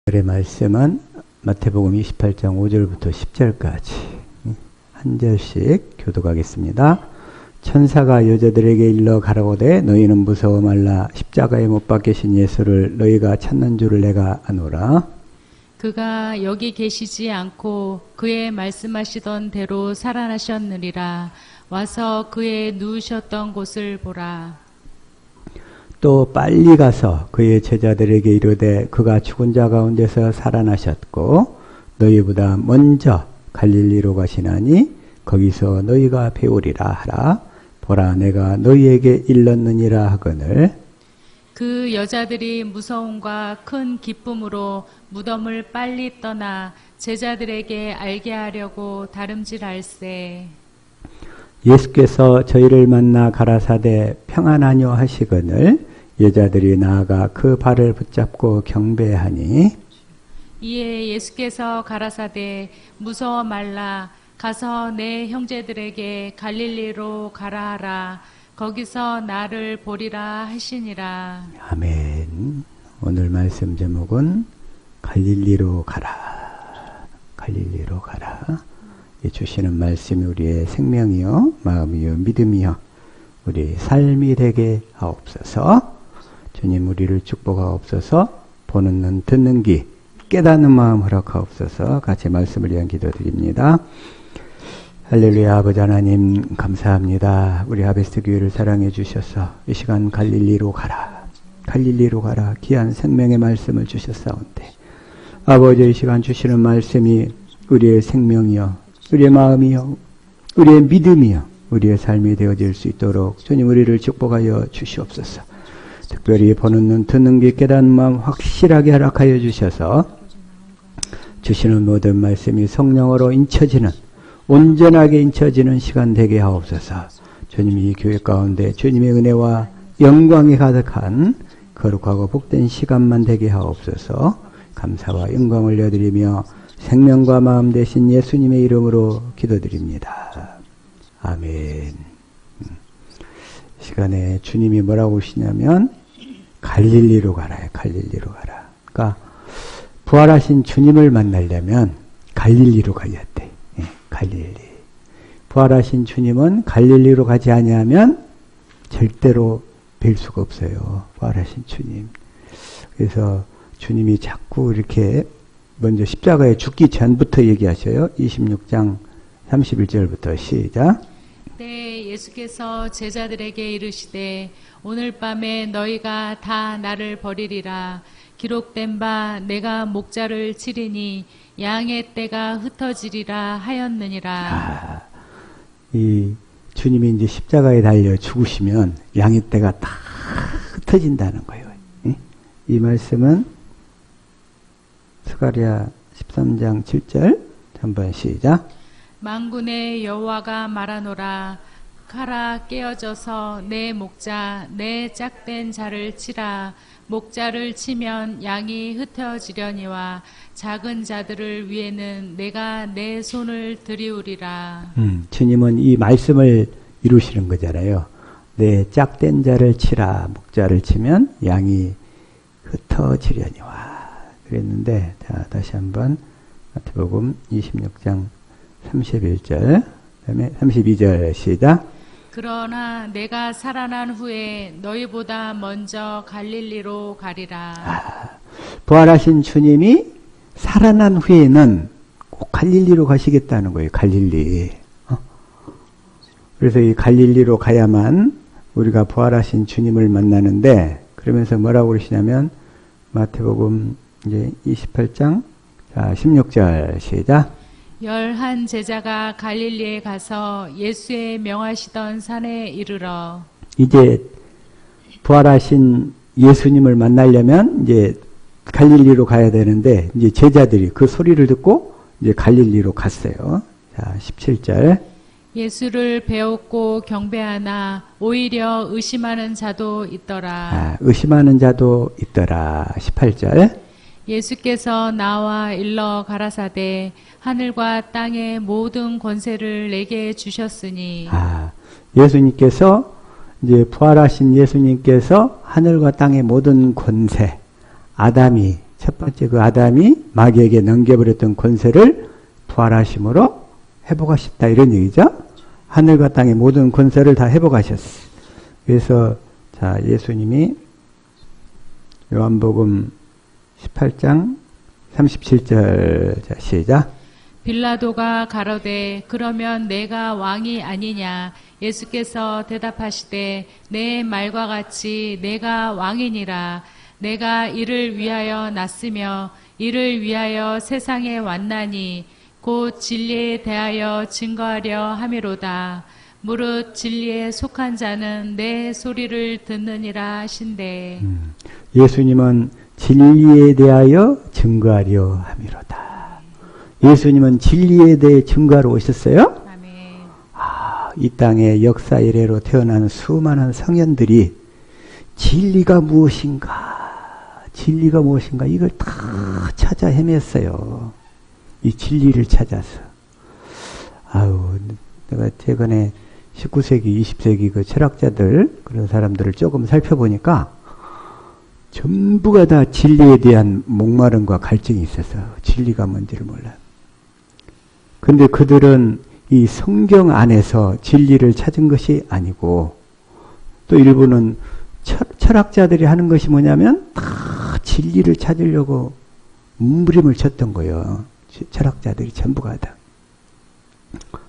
오늘의 말씀은 마태복음 28장 5절부터 10절까지 한 절씩 교독하겠습니다. 천사가 여자들에게 일러 가라오되 너희는 무서워 말라. 십자가에 못 박히신 예수를 너희가 찾는 줄을 내가 아노라. 그가 여기 계시지 않고 그의 말씀하시던 대로 살아나셨느니라. 와서 그의 누우셨던 곳을 보라. 또 빨리 가서 그의 제자들에게 이르되 그가 죽은 자 가운데서 살아나셨고 너희보다 먼저 갈릴리로 가시나니 거기서 너희가 배우리라 하라. 보라 내가 너희에게 일렀느니라 하거늘. 그 여자들이 무서움과 큰 기쁨으로 무덤을 빨리 떠나 제자들에게 알게 하려고 다름질할세. 예수께서 저희를 만나 가라사대 평안하뇨 하시거늘 여자들이 나아가 그 발을 붙잡고 경배하니. 이에 예수께서 가라사대 무서워 말라. 가서 내 형제들에게 갈릴리로 가라 하라. 거기서 나를 보리라 하시니라. 아멘. 오늘 말씀 제목은 갈릴리로 가라. 갈릴리로 가라. 주시는 말씀이 우리의 생명이요 마음이요 믿음이요 우리 삶이 되게 하옵소서. 주님 우리를 축복하옵소서. 보는 눈 듣는 귀 깨닫는 마음 허락하옵소서. 같이 말씀을 위한 기도드립니다. 할렐루야. 아버지 하나님 감사합니다. 우리 하베스트 교회를 사랑해 주셔서 이 시간 갈릴리로 가라. 갈릴리로 가라. 귀한 생명의 말씀을 주셨사온데 아버지 이 시간 주시는 말씀이 우리의 생명이요 우리의 마음이요 우리의 믿음이요 우리의 삶이 되어질 수 있도록 주님 우리를 축복하여 주시옵소서. 특별히 보는 눈 듣는 귀 깨닫는 마음 확실하게 허락하여 주셔서 주시는 모든 말씀이 성령으로 인쳐지는 온전하게 인쳐지는 시간 되게 하옵소서. 주님 이 교회 가운데 주님의 은혜와 영광이 가득한 거룩하고 복된 시간만 되게 하옵소서. 감사와 영광을 올려드리며 생명과 마음 되신 예수님의 이름으로 기도드립니다. 아멘. 시간에 주님이 뭐라고 하시냐면 갈릴리로 가라. 갈릴리로 가라. 그러니까 부활하신 주님을 만나려면 갈릴리로 가야 돼. 갈릴리. 부활하신 주님은 갈릴리로 가지 아니하면 절대로 뵐 수가 없어요. 부활하신 주님. 그래서 주님이 자꾸 이렇게 먼저 십자가에 죽기 전부터 얘기하셔요. 26장 31절부터 시작. 네, 예수께서 제자들에게 이르시되 오늘 밤에 너희가 다 나를 버리리라. 기록된 바 내가 목자를 치리니 양의 떼가 흩어지리라 하였느니라. 이 주님이 이제 십자가에 달려 죽으시면 양의 떼가 다 흩어진다는 거예요. 이 말씀은 스가랴 13장 7절 한번 시작. 만군의 여호와가 말하노라. 가라 깨어져서 내 목자 내 짝된 자를 치라. 목자를 치면 양이 흩어지려니와 작은 자들을 위해는 내가 내 손을 들이우리라. 주님은 이 말씀을 이루시는 거잖아요. 내 짝된 자를 치라. 목자를 치면 양이 흩어지려니와 그랬는데, 자, 다시 한번 마태복음 26장 31절, 그다음에 32절 시작. 그러나 내가 살아난 후에 너희보다 먼저 갈릴리로 가리라. 부활하신 주님이 살아난 후에는 꼭 갈릴리로 가시겠다는 거예요. 갈릴리. 그래서 이 갈릴리로 가야만 우리가 부활하신 주님을 만나는데, 그러면서 뭐라고 그러시냐면 마태복음 이제 28장 자 16절 시작. 11 제자가 갈릴리에 가서 예수의 명하시던 산에 이르러. 이제 부활하신 예수님을 만나려면 이제 갈릴리로 가야 되는데 이제 제자들이 그 소리를 듣고 이제 갈릴리로 갔어요. 자 17절. 예수를 배웠고 경배하나 오히려 의심하는 자도 있더라. 의심하는 자도 있더라. 18절. 예수께서 나와 일러 가라사대 하늘과 땅의 모든 권세를 내게 주셨으니. 예수님께서 이제 부활하신 예수님께서 하늘과 땅의 모든 권세 아담이 첫 번째 그 아담이 마귀에게 넘겨버렸던 권세를 부활하심으로 회복하셨다 이런 얘기죠. 하늘과 땅의 모든 권세를 다 회복하셨어. 그래서 자 예수님이 요한복음 18장 37절 자 시작. 빌라도가 가로되 그러면 내가 왕이 아니냐. 예수께서 대답하시되 내 말과 같이 내가 왕이니라. 내가 이를 위하여 났으며 이를 위하여 세상에 왔나니 곧 진리에 대하여 증거하려 함이로다. 무릇 진리에 속한 자는 내 소리를 듣느니라 하신대. 예수님은 진리에 대하여 증거하려 함이로다. 예수님은 진리에 대해 증거하러 오셨어요? 아멘. 이 땅에 역사 이래로 태어나는 수많은 성현들이 진리가 무엇인가 이걸 다 찾아 헤맸어요. 이 진리를 찾아서. 내가 최근에 19세기, 20세기 그 철학자들 그런 사람들을 조금 살펴보니까 전부가 다 진리에 대한 목마름과 갈증이 있어서 진리가 뭔지를 몰라요. 근데 그들은 이 성경 안에서 진리를 찾은 것이 아니고 또 일부는 철학자들이 하는 것이 뭐냐면 다 진리를 찾으려고 몸부림을 쳤던 거예요. 철학자들이 전부가 다.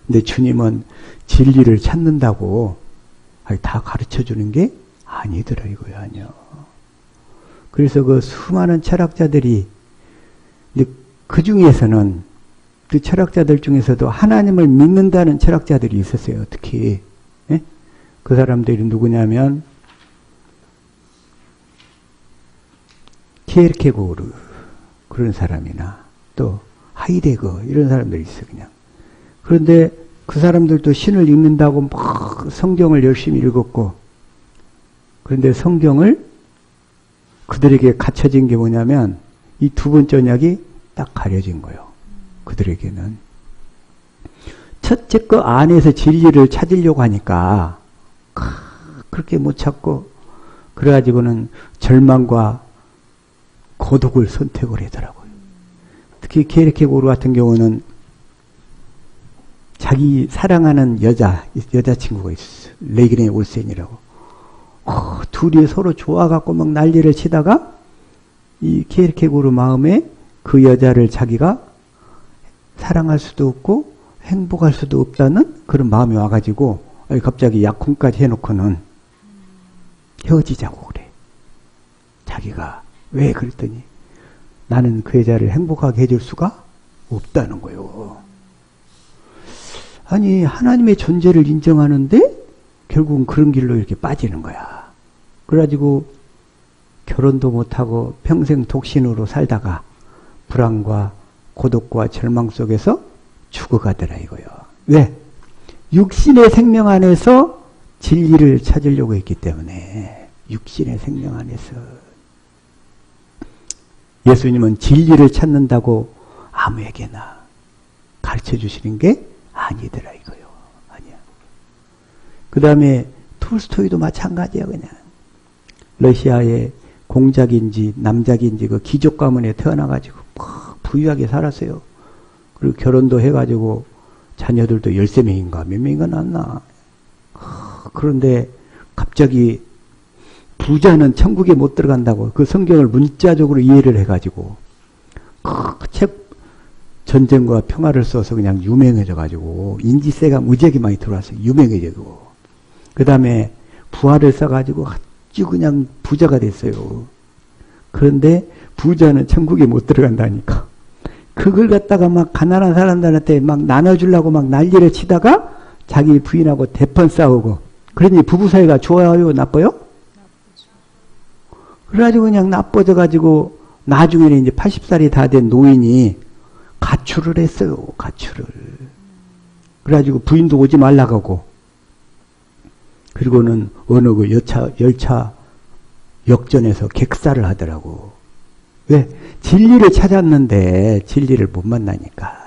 근데 주님은 진리를 찾는다고 다 가르쳐주는 게 아니더라 이거야. 아니요. 그래서 그 수많은 철학자들이 그 중에서는 그 철학자들 중에서도 하나님을 믿는다는 철학자들이 있었어요. 특히 예? 그 사람들이 누구냐면 키에르케고르 그런 사람이나 또 하이데거 이런 사람들이 있어요. 그냥. 그런데 그 사람들도 신을 읽는다고 막 성경을 열심히 읽었고 그런데 성경을 그들에게 갖춰진 게 뭐냐면 이 두 번째 언약이 딱 가려진 거예요. 그들에게는. 첫째 거 안에서 진리를 찾으려고 하니까 그렇게 못 찾고 그래가지고는 절망과 고독을 선택을 하더라고요. 특히 케르케고르 같은 경우는 자기 사랑하는 여자친구가 있었어요. 레기네 올센이라고. 둘이 서로 좋아갖고 막 난리를 치다가 이 케르케고르 마음에 그 여자를 자기가 사랑할 수도 없고 행복할 수도 없다는 그런 마음이 와가지고 갑자기 약혼까지 해놓고는 헤어지자고 그래. 자기가 왜 그랬더니 나는 그 여자를 행복하게 해줄 수가 없다는 거예요. 아니 하나님의 존재를 인정하는데 결국은 그런 길로 이렇게 빠지는 거야. 그래가지고 결혼도 못하고 평생 독신으로 살다가 불안과 고독과 절망 속에서 죽어가더라 이거요. 왜? 육신의 생명 안에서 진리를 찾으려고 했기 때문에. 육신의 생명 안에서. 예수님은 진리를 찾는다고 아무에게나 가르쳐 주시는 게 아니더라 이거요. 아니야. 그 다음에 톨스토이도 마찬가지야 그냥. 러시아의 공작인지 남작인지 그 귀족 가문에 태어나가지고 부유하게 살았어요. 그리고 결혼도 해가지고 자녀들도 13명인가 몇 명인가 낳았나. 그런데 갑자기 부자는 천국에 못 들어간다고 그 성경을 문자적으로 이해를 해가지고 그 책 전쟁과 평화를 써서 그냥 유명해져가지고 인지세가 무지하게 많이 들어왔어요. 유명해지고. 그 다음에 부활을 써가지고 아주 그냥 부자가 됐어요. 그런데 부자는 천국에 못 들어간다니까. 그걸 갖다가 막 가난한 사람들한테 막 나눠주려고 막 난리를 치다가 자기 부인하고 대판 싸우고. 그러니 부부 사이가 좋아요, 나빠요? 그래가지고 그냥 나빠져가지고 나중에는 이제 80살이 다 된 노인이 가출을 했어요. 가출을. 그래가지고 부인도 오지 말라고 하고. 그리고는 어느 그 열차 역전에서 객사를 하더라고. 왜? 진리를 찾았는데 진리를 못 만나니까.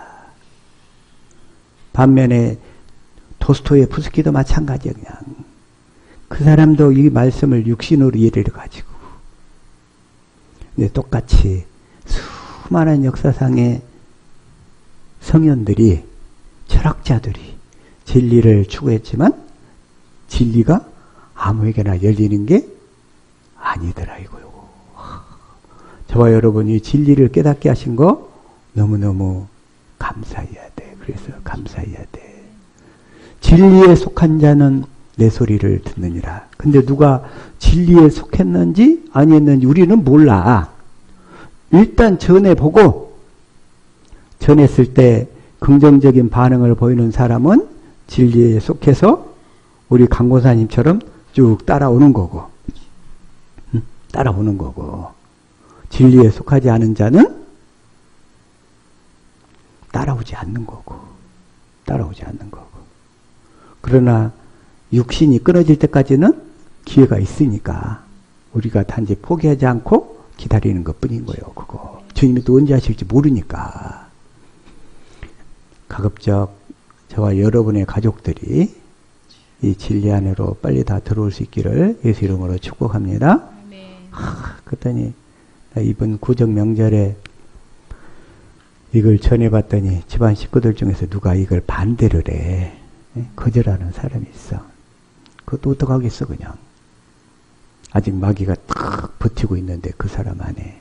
반면에 도스토예프스키도 마찬가지야 그냥. 그 사람도 이 말씀을 육신으로 이해를 가지고. 근데 똑같이 수많은 역사상의 성현들이, 철학자들이 진리를 추구했지만 진리가 아무에게나 열리는 게 아니더라 이거요. 저와 여러분이 진리를 깨닫게 하신 거 너무너무 감사해야 돼. 그래서 감사해야 돼. 진리에 속한 자는 내 소리를 듣느니라. 근데 누가 진리에 속했는지 아니었는지 우리는 몰라. 일단 전해보고, 전했을 때 긍정적인 반응을 보이는 사람은 진리에 속해서 우리 강고사님처럼 쭉 따라오는 거고, 따라오는 거고, 진리에 속하지 않은 자는 따라오지 않는 거고, 따라오지 않는 거고. 그러나 육신이 끊어질 때까지는 기회가 있으니까 우리가 단지 포기하지 않고 기다리는 것 뿐인 거예요. 그거 주님이 또 언제 하실지 모르니까. 가급적 저와 여러분의 가족들이 이 진리 안으로 빨리 다 들어올 수 있기를 예수 이름으로 축복합니다. 그랬더니 이번 구정 명절에 이걸 전해봤더니 집안 식구들 중에서 누가 이걸 반대를 해. 거절하는 사람이 있어. 그것도 어떡하겠어 그냥. 아직 마귀가 딱 버티고 있는데 그 사람 안에.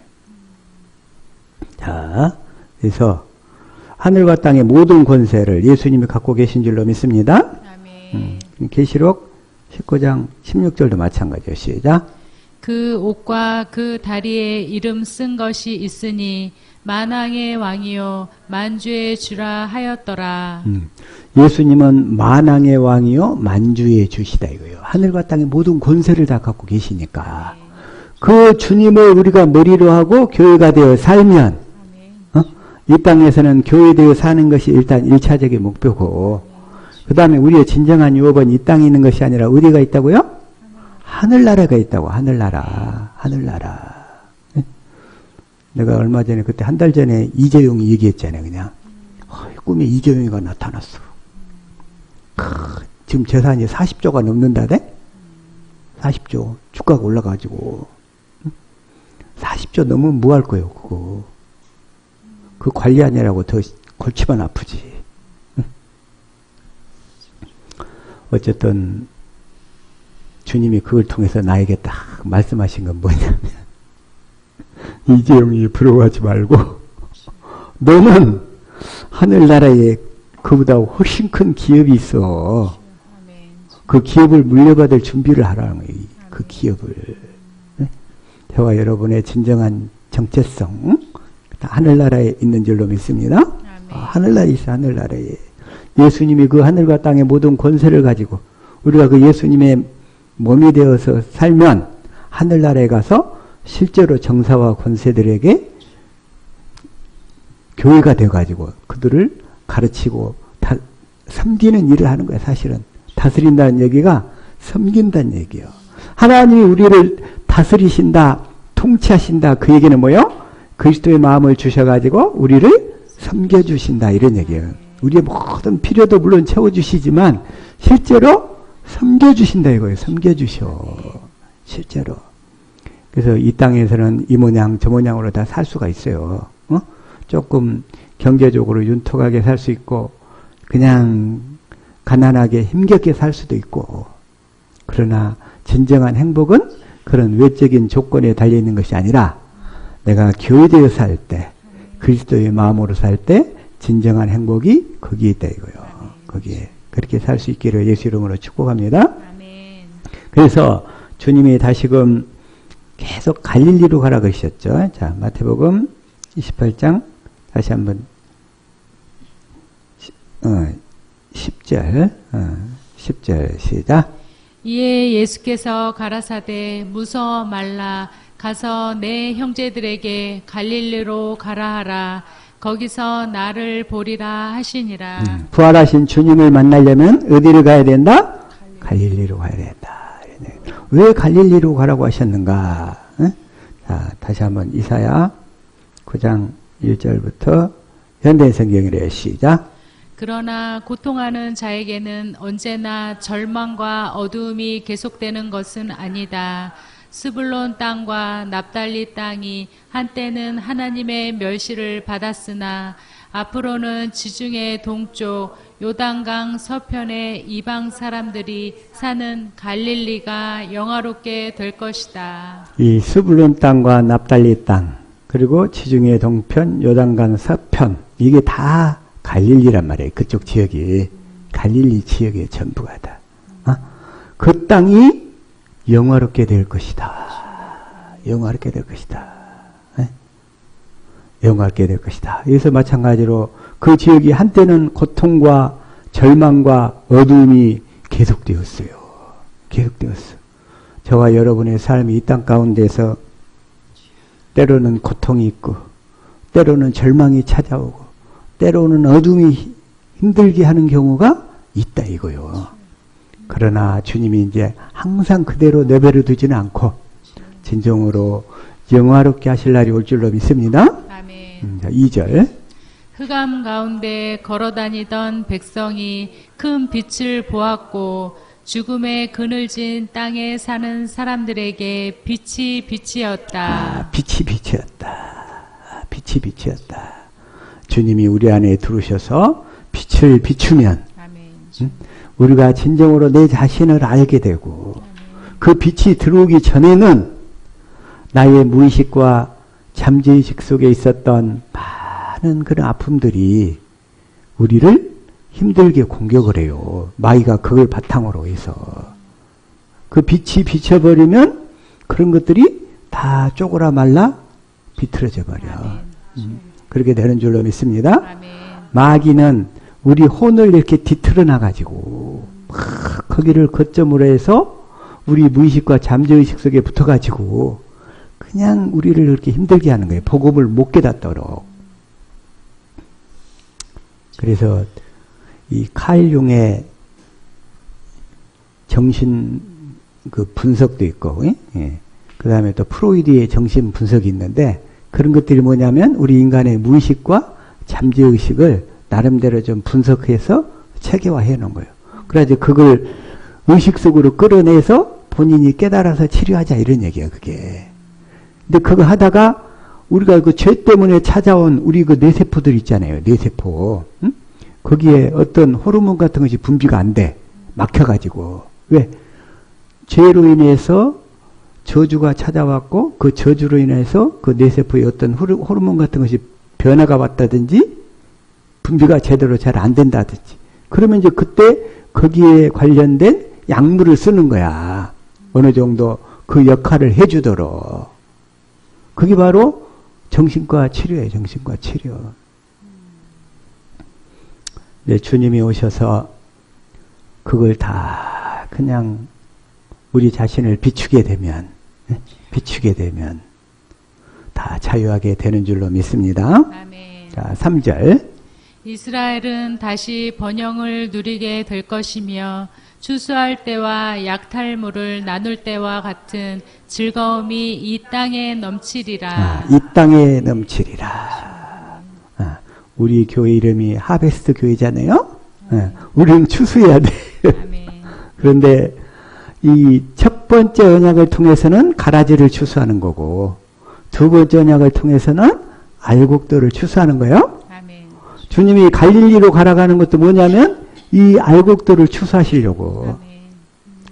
자, 그래서 하늘과 땅의 모든 권세를 예수님이 갖고 계신 줄로 믿습니다. 계시록 19장 16절도 마찬가지요. 시작. 그 옷과 그 다리에 이름 쓴 것이 있으니 만왕의 왕이요 만주의 주라 하였더라. 예수님은 만왕의 왕이요 만주의 주시다 이거예요. 하늘과 땅의 모든 권세를 다 갖고 계시니까. 그 주님을 우리가 머리로 하고 교회가 되어 살면, 이 땅에서는 교회되어 사는 것이 일단 1차적인 목표고, 그 다음에 우리의 진정한 유업은 이 땅에 있는 것이 아니라 어디가 있다고요? 하늘나라가 있다고. 하늘나라. 하늘나라. 내가 얼마 전에 그때 한 달 전에 이재용이 얘기했잖아요. 그냥 꿈에 이재용이가 나타났어. 지금 재산이 40조가 넘는다대? 40조. 주가가 올라가지고 40조 넘으면 뭐 할 거예요 그거. 그 관리하느라고 더 골치만 아프지. 어쨌든 주님이 그걸 통해서 나에게 딱 말씀하신 건 뭐냐면, 이재용이 부러워하지 말고 너는 하늘나라에 그보다 훨씬 큰 기업이 있어. 그 기업을 물려받을 준비를 하라는 거예요. 그 기업을. 저와 여러분의 진정한 정체성, 하늘나라에 있는 줄로 믿습니다. 하늘나라에 있어. 하늘나라에. 예수님이 그 하늘과 땅의 모든 권세를 가지고 우리가 그 예수님의 몸이 되어서 살면 하늘나라에 가서 실제로 정사와 권세들에게 교회가 되어가지고 그들을 가르치고 섬기는 일을 하는 거야. 사실은 다스린다는 얘기가 섬긴다는 얘기예요. 하나님이 우리를 다스리신다, 통치하신다. 그 얘기는 뭐예요? 그리스도의 마음을 주셔가지고 우리를 섬겨주신다 이런 얘기예요. 우리의 모든 필요도 물론 채워주시지만 실제로 섬겨주신다 이거예요. 섬겨주셔. 실제로. 그래서 이 땅에서는 이 모양 저 모양으로 다 살 수가 있어요. 조금 경제적으로 윤택하게 살 수 있고 그냥 가난하게 힘겹게 살 수도 있고, 그러나 진정한 행복은 그런 외적인 조건에 달려있는 것이 아니라 내가 교회되어 살 때, 그리스도의 마음으로 살 때 진정한 행복이 거기에 있다 이거예요. 거기에. 그렇게 살 수 있기를 예수 이름으로 축복합니다. 그래서 주님이 다시금 계속 갈릴리로 가라 그러셨죠. 자, 마태복음 28장 다시 한번 10절 10절 시작. 이에 예수께서 가라사대 무서워 말라 가서 내 형제들에게 갈릴리로 가라 하라. 거기서 나를 보리라 하시니라. 부활하신 주님을 만나려면 어디를 가야 된다? 갈릴리로 가야 된다. 왜 갈릴리로 가라고 하셨는가? 자, 다시 한번 이사야 9장 1절부터 현대 성경이래요. 시작. 그러나 고통하는 자에게는 언제나 절망과 어두움이 계속되는 것은 아니다. 스불론 땅과 납달리 땅이 한때는 하나님의 멸시를 받았으나 앞으로는 지중해 동쪽 요단강 서편의 이방 사람들이 사는 갈릴리가 영화롭게 될 것이다. 이 스불론 땅과 납달리 땅, 그리고 지중해 동편, 요단강 서편, 이게 다 갈릴리란 말이에요. 그쪽 지역이 갈릴리 지역의 전부가 다. 그 땅이 영화롭게 될 것이다. 영화롭게 될 것이다. 영화롭게 될 것이다. 여기서 마찬가지로 그 지역이 한때는 고통과 절망과 어두움이 계속되었어요. 계속되었어. 저와 여러분의 삶이 이 땅 가운데서 때로는 고통이 있고, 때로는 절망이 찾아오고, 때로는 어둠이 힘들게 하는 경우가 있다 이거요. 그러나 주님이 이제 항상 그대로 내버려 두지는 않고 진정으로 영화롭게 하실 날이 올 줄로 믿습니다. 아멘. 2절. 흑암 가운데 걸어다니던 백성이 큰 빛을 보았고 죽음의 그늘진 땅에 사는 사람들에게 빛이 빛이었다. 빛이 빛이었다. 빛이 빛이었다. 주님이 우리 안에 들어오셔서 빛을 비추면 아멘. 우리가 진정으로 내 자신을 알게 되고 그 빛이 들어오기 전에는 나의 무의식과 잠재의식 속에 있었던 많은 그런 아픔들이 우리를 힘들게 공격을 해요. 마귀가 그걸 바탕으로 해서. 그 빛이 비춰버리면 그런 것들이 다 쪼그라 말라 비틀어져 버려. 그렇게 되는 줄로 믿습니다. 아멘. 마귀는 우리 혼을 이렇게 뒤틀어 놔가지고 막 거기를 거점으로 해서 우리 무의식과 잠재의식 속에 붙어가지고 그냥 우리를 그렇게 힘들게 하는 거예요. 복음을 못 깨닫도록. 그래서 이 칼 융의 정신 그 분석도 있고, 예. 그 다음에 또 프로이드의 정신 분석이 있는데 그런 것들이 뭐냐면 우리 인간의 무의식과 잠재의식을 나름대로 좀 분석해서 체계화해 놓은 거예요. 그래야지 그걸 의식 속으로 끌어내서 본인이 깨달아서 치료하자 이런 얘기야 그게. 근데 그거 하다가 우리가 그 죄 때문에 찾아온 우리 그 뇌세포들 있잖아요. 뇌세포. 응? 거기에 어떤 호르몬 같은 것이 분비가 안 돼. 막혀가지고. 왜? 죄로 인해서 저주가 찾아왔고 그 저주로 인해서 그 뇌세포에 어떤 호르몬 같은 것이 변화가 왔다든지 분비가 제대로 잘 안 된다든지 그러면 이제 그때 거기에 관련된 약물을 쓰는 거야. 어느 정도 그 역할을 해주도록. 그게 바로 정신과 치료예요. 정신과 치료. 네, 주님이 오셔서 그걸 다 그냥 우리 자신을 비추게 되면 다 자유하게 되는 줄로 믿습니다. 아멘. 자, 3절. 이스라엘은 다시 번영을 누리게 될 것이며 추수할 때와 약탈물을 나눌 때와 같은 즐거움이 이 땅에 넘치리라. 이 땅에 넘치리라. 우리 교회 이름이 하베스트 교회잖아요. 우리는 추수해야 돼. 그런데 이 첫 번째 언약을 통해서는 가라지를 추수하는 거고 두 번째 언약을 통해서는 알곡들을 추수하는 거예요. 아멘. 주님이 갈릴리로 가라가는 것도 뭐냐면 이 알곡들을 추수하시려고. 아멘.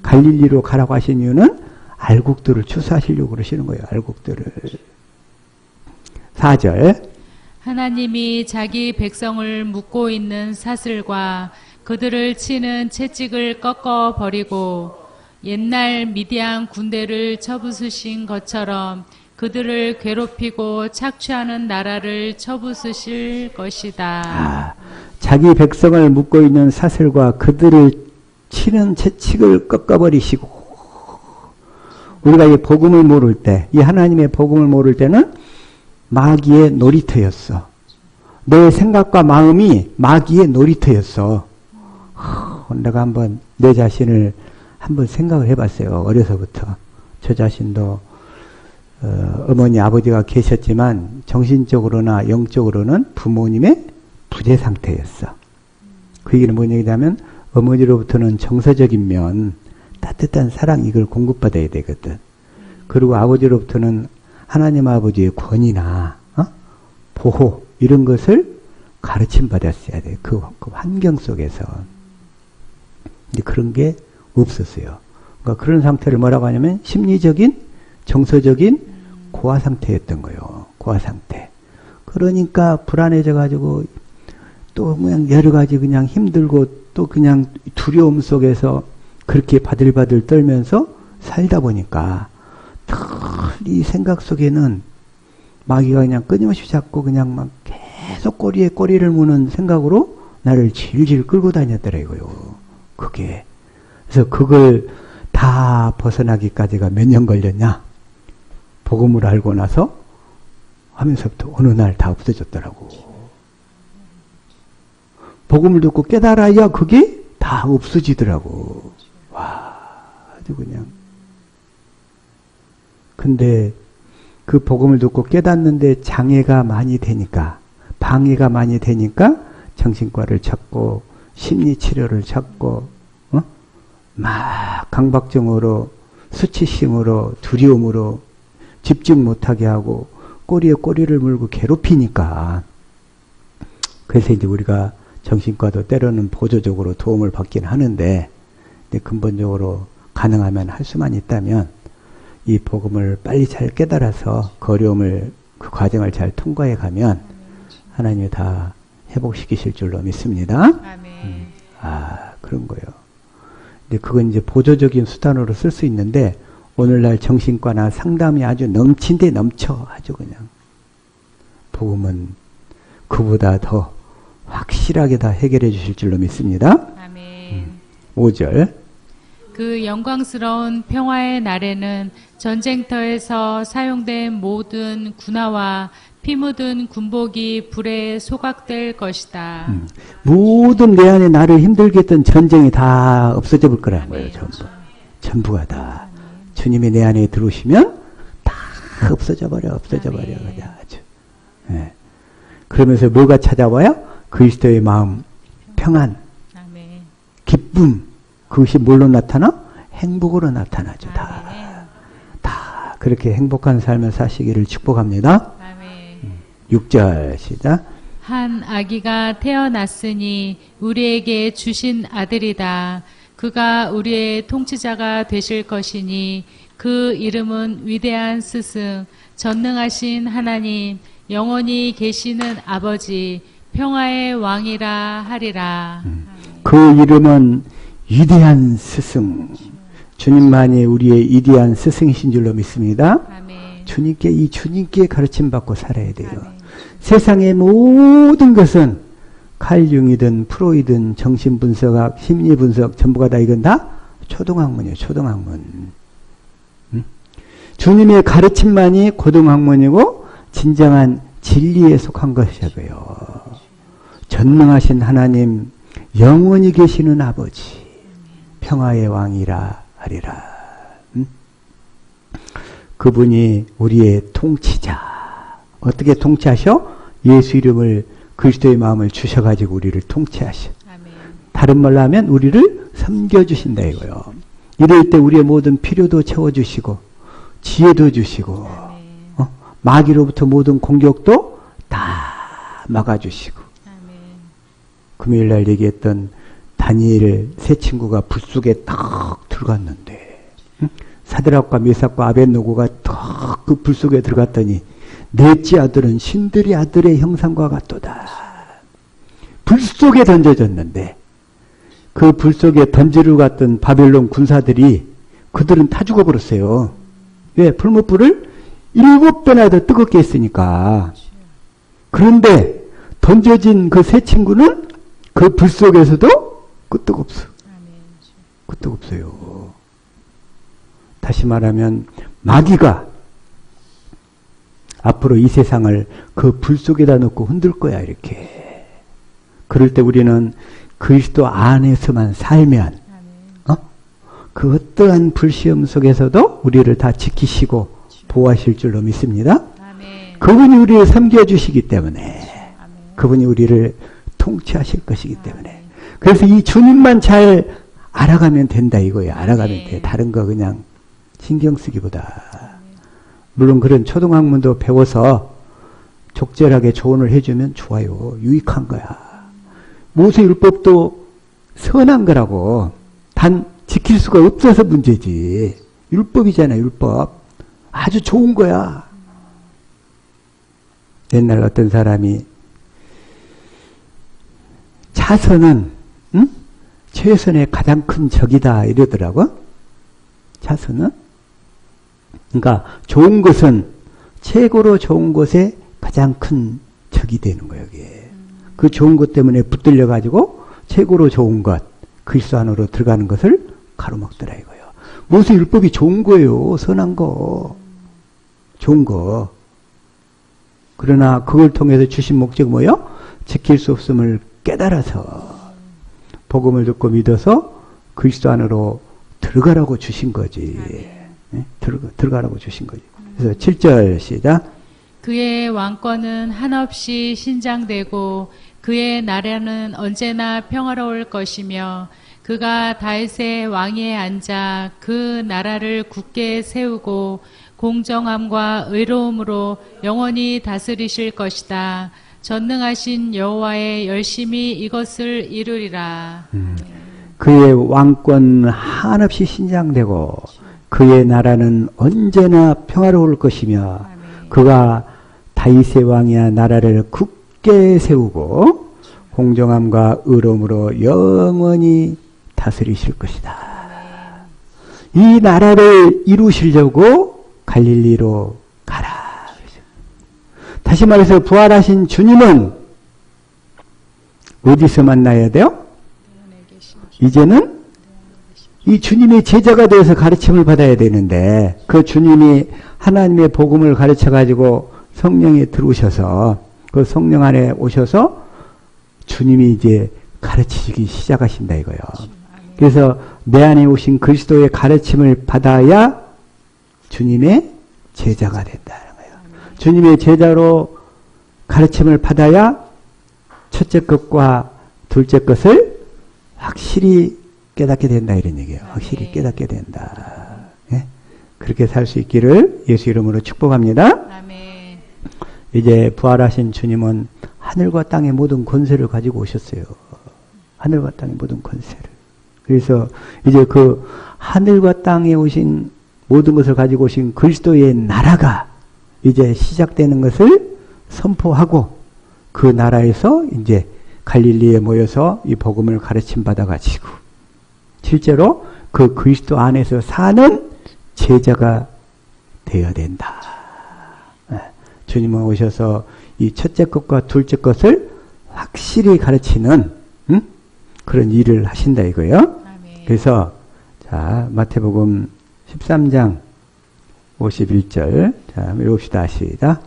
갈릴리로 가라고 하신 이유는 알곡들을 추수하시려고 그러시는 거예요. 알곡들을. 4절. 하나님이 자기 백성을 묶고 있는 사슬과 그들을 치는 채찍을 꺾어 버리고 옛날 미디안 군대를 쳐부수신 것처럼 그들을 괴롭히고 착취하는 나라를 쳐부수실 것이다. 자기 백성을 묶고 있는 사슬과 그들을 치는 채찍을 꺾어버리시고 우리가 이 복음을 모를 때, 이 하나님의 복음을 모를 때는 마귀의 놀이터였어. 내 생각과 마음이 마귀의 놀이터였어. 내가 한번 내 자신을 한번 생각을 해봤어요. 어려서부터. 저 자신도 어머니 아버지가 계셨지만 정신적으로나 영적으로는 부모님의 부재 상태였어. 그 얘기는 뭔 얘기냐면 어머니로부터는 정서적인 면, 따뜻한 사랑 이걸 공급받아야 되거든. 그리고 아버지로부터는 하나님 아버지의 권위나 보호 이런 것을 가르침 받았어야 돼요. 그 환경 속에서. 근데 그런 게 없었어요. 그러니까 그런 상태를 뭐라고 하냐면 심리적인, 정서적인 고아 상태였던 거예요. 고아 상태. 그러니까 불안해져 가지고 또 그냥 여러 가지 그냥 힘들고 또 그냥 두려움 속에서 그렇게 바들바들 떨면서 살다 보니까 이 생각 속에는 마귀가 그냥 끊임없이 자꾸 그냥 막 계속 꼬리에 꼬리를 무는 생각으로 나를 질질 끌고 다녔더라고요. 그게. 그래서 그걸 다 벗어나기까지가 몇 년 걸렸냐? 복음을 알고 나서 하면서부터 어느 날 다 없어졌더라고. 복음을 듣고 깨달아야 그게 다 없어지더라고. 와, 아주 그냥. 근데 그 복음을 듣고 깨닫는데 장애가 많이 되니까, 방해가 많이 되니까 정신과를 찾고 심리치료를 찾고 막 강박증으로 수치심으로 두려움으로 집중 못하게 하고 꼬리에 꼬리를 물고 괴롭히니까 그래서 이제 우리가 정신과도 때로는 보조적으로 도움을 받긴 하는데 근데 근본적으로 가능하면 할 수만 있다면 이 복음을 빨리 잘 깨달아서 그 어려움을 그 과정을 잘 통과해 가면 하나님이 다 회복시키실 줄로 믿습니다. 아멘. 그런 거예요. 근데 그건 이제 보조적인 수단으로 쓸 수 있는데 오늘날 정신과나 상담이 아주 넘쳐 아주 그냥 복음은 그보다 더 확실하게 다 해결해 주실 줄로 믿습니다. 아멘. 5절 그 영광스러운 평화의 날에는 전쟁터에서 사용된 모든 군화와 피 묻은 군복이 불에 소각될 것이다. 모든 내 안에 나를 힘들게 했던 전쟁이 다 없어져 볼 거라는 거예요. 전부가 다. 주님이 내 안에 들어오시면 다 없어져 버려. 그냥 아주. 네. 그러면서 뭐가 찾아와요? 그리스도의 마음, 평안, 아멘. 기쁨. 그것이 뭘로 나타나? 행복으로 나타나죠. 다. 그렇게 행복한 삶을 사시기를 축복합니다. 6절 시작. 한 아기가 태어났으니 우리에게 주신 아들이다. 그가 우리의 통치자가 되실 것이니 그 이름은 위대한 스승, 전능하신 하나님, 영원히 계시는 아버지, 평화의 왕이라 하리라. 그 이름은 위대한 스승. 주님만이 우리의 위대한 스승이신 줄로 믿습니다. 아멘. 주님께 가르침 받고 살아야 돼요. 아멘. 세상의 모든 것은 칼융이든 프로이든 정신분석학, 심리분석 전부가 다 이건 다 초등학문이에요. 초등학문. 주님의 가르침만이 고등학문이고 진정한 진리에 속한 것이고요. 전능하신 하나님, 영원히 계시는 아버지, 평화의 왕이라 하리라. 그분이 우리의 통치자. 어떻게 통치하셔? 예수 이름을 그리스도의 마음을 주셔가지고 우리를 통치하셔. 아멘. 다른 말로 하면 우리를 섬겨주신다 이거요. 이럴 때 우리의 모든 필요도 채워주시고 지혜도 주시고 마귀로부터 모든 공격도 다 막아주시고. 아멘. 금요일날 얘기했던 다니엘 세 친구가 불 속에 딱 들어갔는데 사드락과 메삭과 아벳노고가 딱 그 불 속에 들어갔더니 넷째 아들은 신들의 아들의 형상과 같도다. 불 속에 던져졌는데 그 불 속에 던지러 갔던 바벨론 군사들이 그들은 타 죽어버렸어요. 왜? 풀무불을 7배나 더 뜨겁게 했으니까. 그런데 던져진 그 세 친구는 그 불 속에서도 끄떡없어. 끄떡없어요. 다시 말하면 마귀가 앞으로 이 세상을 그 불 속에다 넣고 흔들 거야 이렇게. 그럴 때 우리는 그리스도 안에서만 살면 그 어떠한 불시험 속에서도 우리를 다 지키시고 보호하실 줄로 믿습니다. 그분이 우리를 섬겨주시기 때문에 그분이 우리를 통치하실 것이기 때문에 그래서 이 주님만 잘 알아가면 된다 이거예요. 알아가면 돼. 다른 거 그냥 신경 쓰기보다 물론 그런 초등학문도 배워서 적절하게 조언을 해주면 좋아요. 유익한 거야. 모세율법도 선한 거라고. 단 지킬 수가 없어서 문제지. 율법이잖아, 율법. 아주 좋은 거야. 옛날 어떤 사람이 자선은 최선의 가장 큰 적이다 이러더라고. 자선은. 그러니까 좋은 것은 최고로 좋은 것에 가장 큰 적이 되는 거예요. 이게. 그 좋은 것 때문에 붙들려 가지고 최고로 좋은 것, 그리스도 안으로 들어가는 것을 가로막더라 이거예요. 모세 율법이 좋은 거예요. 선한 거. 좋은 거. 그러나 그걸 통해서 주신 목적 뭐요? 지킬 수 없음을 깨달아서 복음을 듣고 믿어서 그리스도 안으로 들어가라고 주신 거지. 네? 들어가라고 주신 거지. 그래서 7절 시작. 그의 왕권은 한없이 신장되고 그의 나라는 언제나 평화로울 것이며 그가 다윗의 왕위에 앉아 그 나라를 굳게 세우고 공정함과 의로움으로 영원히 다스리실 것이다. 전능하신 여호와의 열심히 이것을 이루리라. 그의 왕권 한없이 신장되고 그의 나라는 언제나 평화로울 것이며 그가 다윗의 왕이야 나라를 굳게 세우고 공정함과 의로움으로 영원히 다스리실 것이다. 이 나라를 이루시려고 갈릴리로 가라. 다시 말해서 부활하신 주님은 어디서 만나야 돼요? 이제는 이 주님의 제자가 되어서 가르침을 받아야 되는데 그 주님이 하나님의 복음을 가르쳐 가지고 성령에 들어오셔서 그 성령 안에 오셔서 주님이 이제 가르치기 시작하신다 이거예요. 그래서 내 안에 오신 그리스도의 가르침을 받아야 주님의 제자가 된다는 거예요. 주님의 제자로 가르침을 받아야 첫째 것과 둘째 것을 확실히 깨닫게 된다 이런 얘기예요. 확실히 깨닫게 된다. 예? 그렇게 살 수 있기를 예수 이름으로 축복합니다. 아멘. 이제 부활하신 주님은 하늘과 땅의 모든 권세를 가지고 오셨어요. 하늘과 땅의 모든 권세를. 그래서 이제 그 하늘과 땅에 오신 모든 것을 가지고 오신 그리스도의 나라가 이제 시작되는 것을 선포하고 그 나라에서 이제 갈릴리에 모여서 이 복음을 가르침 받아가지고 실제로 그 그리스도 안에서 사는 제자가 되어야 된다. 주님은 오셔서 이 첫째 것과 둘째 것을 확실히 가르치는 그런 일을 하신다 이거예요. 아멘. 그래서 자 마태복음 13장 51절 자 읽읍시다. 시작.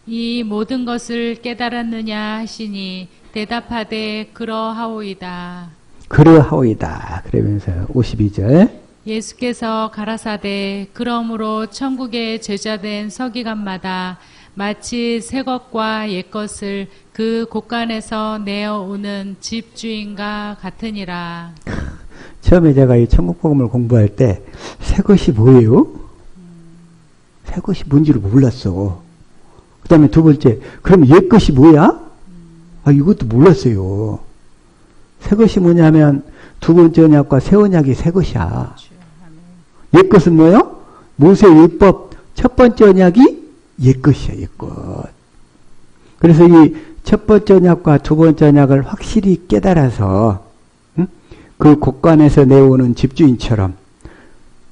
이 모든 것을 깨달았느냐 하시니 대답하되 그러하오이다. 그러하오이다. 그러면서 52절 예수께서 가라사대 그러므로 천국의 제자된 서기관마다 마치 새 것과 옛 것을 그 곳간에서 내어오는 집주인과 같으니라. 처음에 제가 이 천국복음을 공부할 때 새 것이 뭐예요? 새 것이 뭔지를 몰랐어. 그 다음에 두 번째 그럼 옛 것이 뭐야? 아 이것도 몰랐어요. 새 것이 뭐냐면 두 번째 언약과 새 언약이 새 것이야. 옛 것은 뭐예요? 모세 율법 첫 번째 언약이 옛 것이야. 옛 것. 그래서 이 첫 번째 언약과 두 번째 언약을 확실히 깨달아서 그 곳간에서 내오는 집주인처럼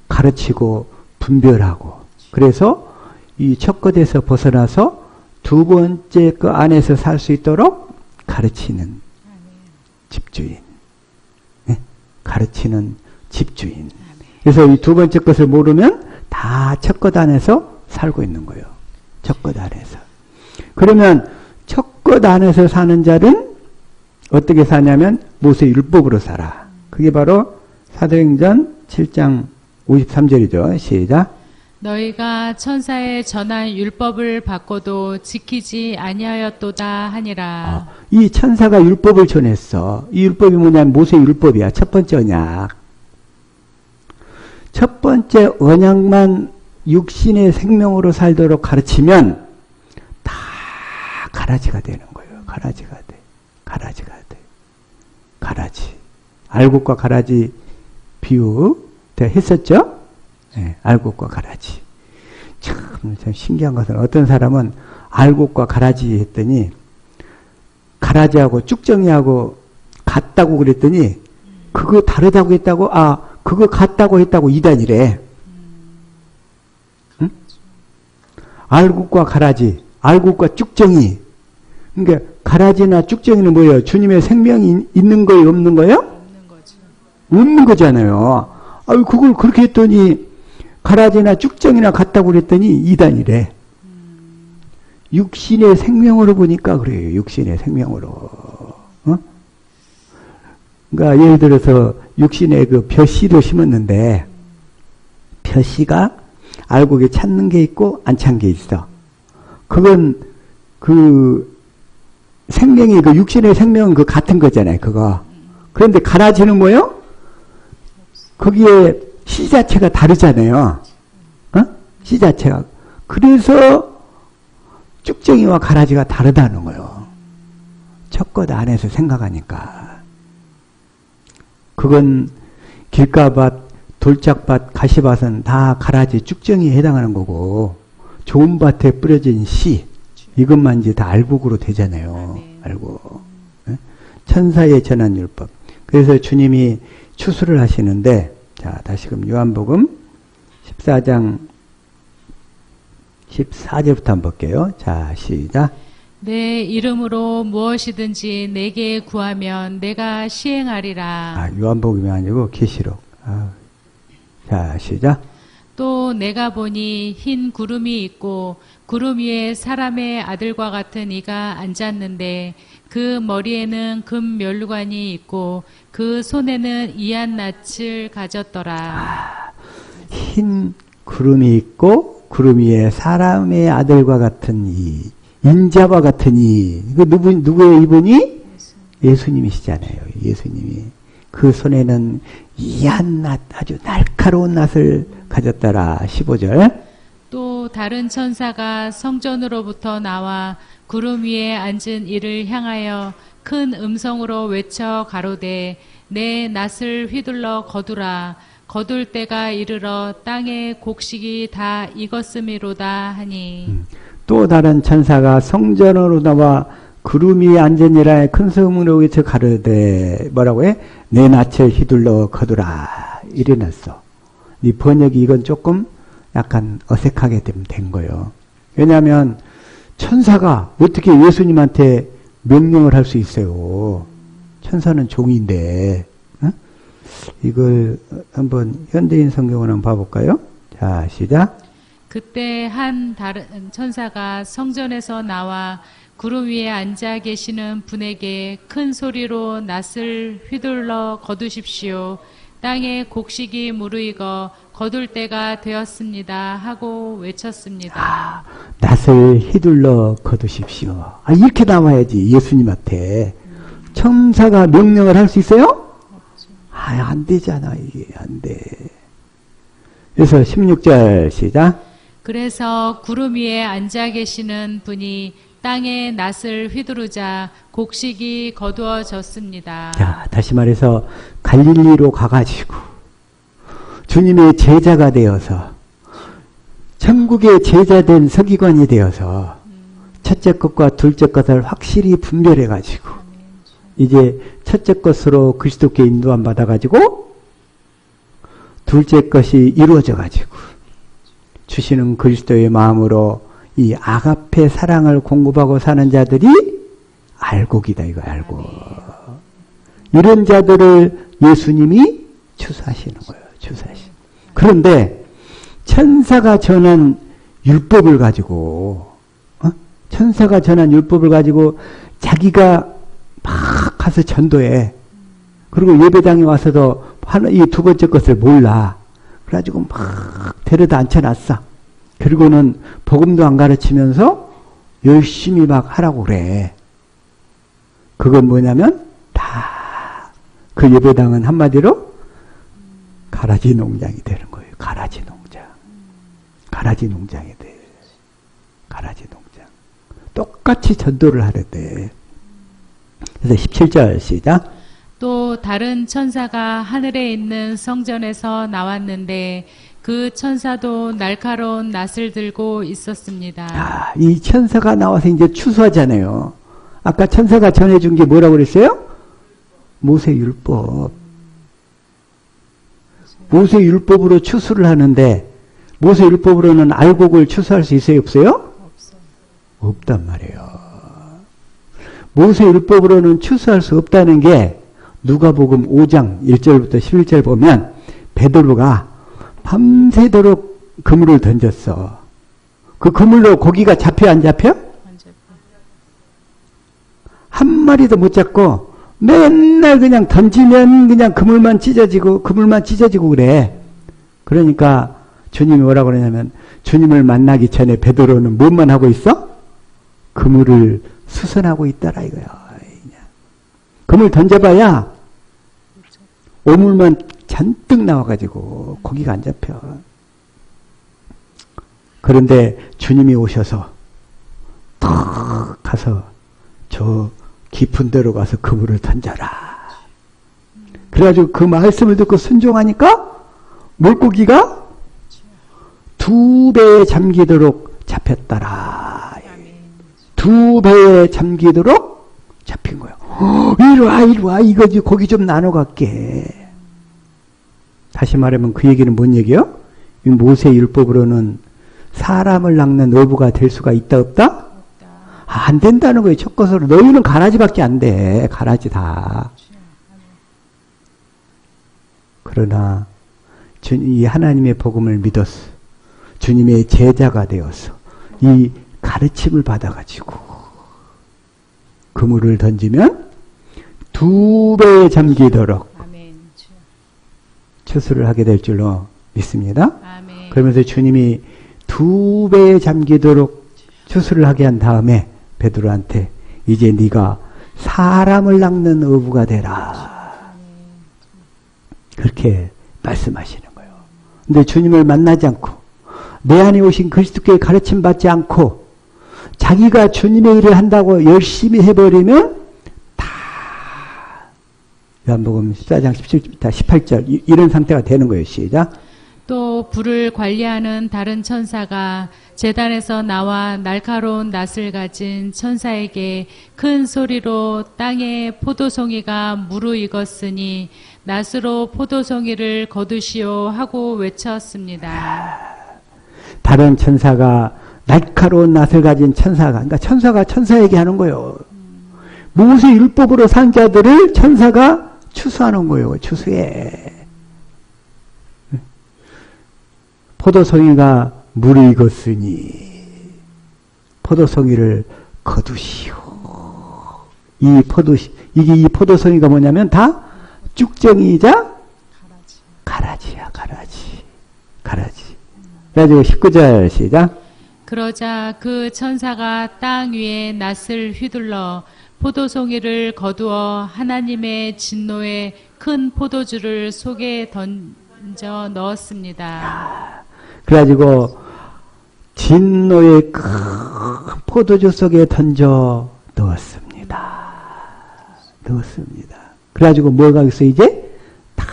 가르치고 분별하고 그래서 이 첫 것에서 벗어나서 두 번째 그 안에서 살 수 있도록 가르치는 집주인. 네? 가르치는 집주인. 그래서 이 두 번째 것을 모르면 다 첫 것 안에서 살고 있는 거예요. 첫 것 안에서. 그러면 첫 것 안에서 사는 자는 어떻게 사냐면 모세 율법으로 살아. 그게 바로 사도행전 7장 53절이죠. 시작. 너희가 천사의 전한 율법을 받고도 지키지 아니하였도다 하니라. 이 천사가 율법을 전했어. 이 율법이 뭐냐면 모세 율법이야. 첫 번째 언약. 첫 번째 언약만 육신의 생명으로 살도록 가르치면 다 가라지가 되는 거예요. 가라지가 돼. 가라지가 돼. 가라지. 알곡과 가라지 비유 했었죠? 네, 알곡과 가라지. 참 신기한 것은 어떤 사람은 알곡과 가라지 했더니 가라지하고 쭉정이하고 같다고 그랬더니 그거 다르다고 했다고 그거 같다고 했다고 이단이래. 응? 알곡과 가라지, 알곡과 쭉정이. 그러니까 가라지나 쭉정이는 뭐예요? 주님의 생명이 있는 거예요, 없는 거예요? 없는 거죠. 없는 거잖아요. 그걸 그렇게 했더니 가라지나 쭉정이나 같다고 그랬더니 이단이래. 육신의 생명으로 보니까 그래요. 육신의 생명으로. 어? 그러니까 예를 들어서 육신에 그 벼씨도 심었는데 벼씨가 알곡에 찼는 게 있고 안 찬 게 있어. 그건 그 생명이 그 육신의 생명은 그 같은 거잖아요. 그거. 그런데 가라지는 뭐요? 거기에 씨 자체가 다르잖아요. 어? 씨 자체가. 그래서 쭉정이와 가라지가 다르다는 거예요. 첫 안에서 생각하니까. 그건 길가밭, 돌짝밭, 가시밭은 다 가라지, 쭉정이에 해당하는 거고 좋은 밭에 뿌려진 씨, 이것만 이제 다 알곡으로 되잖아요. 알곡. 천사의 전한 율법. 그래서 주님이 추수를 하시는데, 자, 다시금 요한복음 14장 14절부터 한번 볼게요. 자, 시작. 내 이름으로 무엇이든지 내게 구하면 내가 시행하리라. 요한복음이 아니고 계시록. 자, 시작. 또 내가 보니 흰 구름이 있고 구름 위에 사람의 아들과 같은 이가 앉았는데 그 머리에는 금 면류관이 있고 그 손에는 이한 낯을 가졌더라. 흰 구름이 있고 구름 위에 사람의 아들과 같은 이, 인자와 같은 이, 누구의 이분이? 예수님이시잖아요. 예수님이. 그 손에는 이한 낫, 아주 날카로운 낫을 가졌더라. 15절. 또 다른 천사가 성전으로부터 나와 구름 위에 앉은 이를 향하여 큰 음성으로 외쳐 가로되 내 낫을 휘둘러 거두라. 거둘 때가 이르러 땅의 곡식이 다 익었음이로다 하니. 또 다른 천사가 성전으로 나와 구름 위에 앉으니라 큰 소문으로 외쳐 가로되 뭐라고 해? 내 낯을 휘둘러 거두라. 이래놨어. 이 번역이 이건 조금 약간 어색하게 된 거예요. 왜냐하면 천사가 어떻게 예수님한테 명령을 할 수 있어요. 천사는 종인데. 응? 이걸 한번 현대인 성경을 한번 봐볼까요? 자, 시작. 그때 한 다른 천사가 성전에서 나와 구름 위에 앉아 계시는 분에게 큰 소리로 낫을 휘둘러 거두십시오. 땅에 곡식이 무르익어 거둘 때가 되었습니다. 하고 외쳤습니다. 낫을 휘둘러 거두십시오. 이렇게 나와야지 예수님한테. 천사가 명령을 할 수 있어요? 안 되잖아. 이게 안 돼. 그래서 16절 시작. 그래서 구름 위에 앉아 계시는 분이 땅에 낫을 휘두르자 곡식이 거두어졌습니다. 자, 다시 말해서 갈릴리로 가가지고 주님의 제자가 되어서 천국의 제자된 서기관이 되어서 첫째 것과 둘째 것을 확실히 분별해가지고 이제 첫째 것으로 그리스도께 인도함 받아가지고 둘째 것이 이루어져가지고 주시는 그리스도의 마음으로 이 아가페 사랑을 공급하고 사는 자들이 알곡이다. 이거 알곡. 이런 자들을 예수님이 추수하시는 거예요. 추수하시는. 그런데 천사가 전한 율법을 가지고 천사가 전한 율법을 가지고 자기가 막 가서 전도해. 그리고 예배당에 와서도 이 두 번째 것을 몰라. 그래가지고 막 데려다 앉혀놨어. 그리고는 복음도 안 가르치면서 열심히 막 하라고 그래. 그건 뭐냐면 다 그 예배당은 한마디로 가라지 농장이 되는 거예요. 가라지 농장. 가라지 농장이들. 가라지 농장. 똑같이 전도를 하는데. 그래서 17절 시작. 또 다른 천사가 하늘에 있는 성전에서 나왔는데 그 천사도 날카로운 낫을 들고 있었습니다. 아, 이 천사가 나와서 이제 추수하잖아요. 아까 천사가 전해준 게 뭐라고 그랬어요? 모세율법. 모세율법으로 추수를 하는데 모세율법으로는 알곡을 추수할 수 있어요? 없어요? 없단 말이에요. 모세율법으로는 추수할 수 없다는 게 누가복음 5장 1절부터 11절 보면 베드로가 밤새도록 그물을 던졌어. 그 그물로 고기가 잡혀 안 잡혀? 한 마리도 못 잡고 맨날 그냥 던지면 그냥 그물만 찢어지고 그래. 그러니까 주님이 뭐라고 그러냐면 주님을 만나기 전에 베드로는 뭐만 하고 있어? 그물을 수선하고 있더라 이거야. 그물 던져봐야 오물만 잔뜩 나와가지고 고기가 안 잡혀. 그런데 주님이 오셔서 탁 가서 저 깊은 데로 가서 그물을 던져라. 그래가지고 그 말씀을 듣고 순종하니까 물고기가 2배에 잠기도록 잡혔더라. 2배에 잠기도록 잡힌 거예요. 이리 와, 이거 고기 좀 나눠 갈게. 다시 말하면 그 얘기는 뭔 얘기요? 모세 율법으로는 사람을 낚는 어부가 될 수가 있다, 없다? 안 된다는 거예요. 첫 것으로. 너희는 가라지밖에 안 돼. 가라지 다. 그러나 이 하나님의 복음을 믿었어. 주님의 제자가 되어서 이 가르침을 받아가지고 그물을 던지면 2배에 잠기도록 추수를 하게 될 줄로 믿습니다. 아멘. 그러면서 주님이 2배에 잠기도록 추수를 하게 한 다음에 베드로한테 이제 네가 사람을 낚는 어부가 되라. 그렇게 말씀하시는 거예요. 근데 주님을 만나지 않고 내 안에 오신 그리스도께 가르침 받지 않고 자기가 주님의 일을 한다고 열심히 해버리면 다 요한복음 14장 18절 이런 상태가 되는 거예요. 시작. 또 불을 관리하는 다른 천사가 제단에서 나와 날카로운 낫을 가진 천사에게 큰 소리로 땅에 포도송이가 무르익었으니 낫으로 포도송이를 거두시오 하고 외쳤습니다. 다른 천사가 날카로운 낫을 가진 천사가, 그러니까 천사가 천사에게 하는 거예요. 모세 율법으로 산 자들을 천사가 추수하는 거예요. 추수해. 포도송이가 무르익었으니 포도송이를 거두시오. 이 포도송이가 뭐냐면 다 쭉정이자 가라지야, 가라지. 그래가지고 19절 시작. 그러자 그 천사가 땅 위에 낫을 휘둘러 포도송이를 거두어 하나님의 진노의 큰 포도주를 속에 던져 넣었습니다. 그래가지고 진노의 큰 포도주 속에 던져 넣었습니다. 그래가지고 뭐가 있어 이제? 다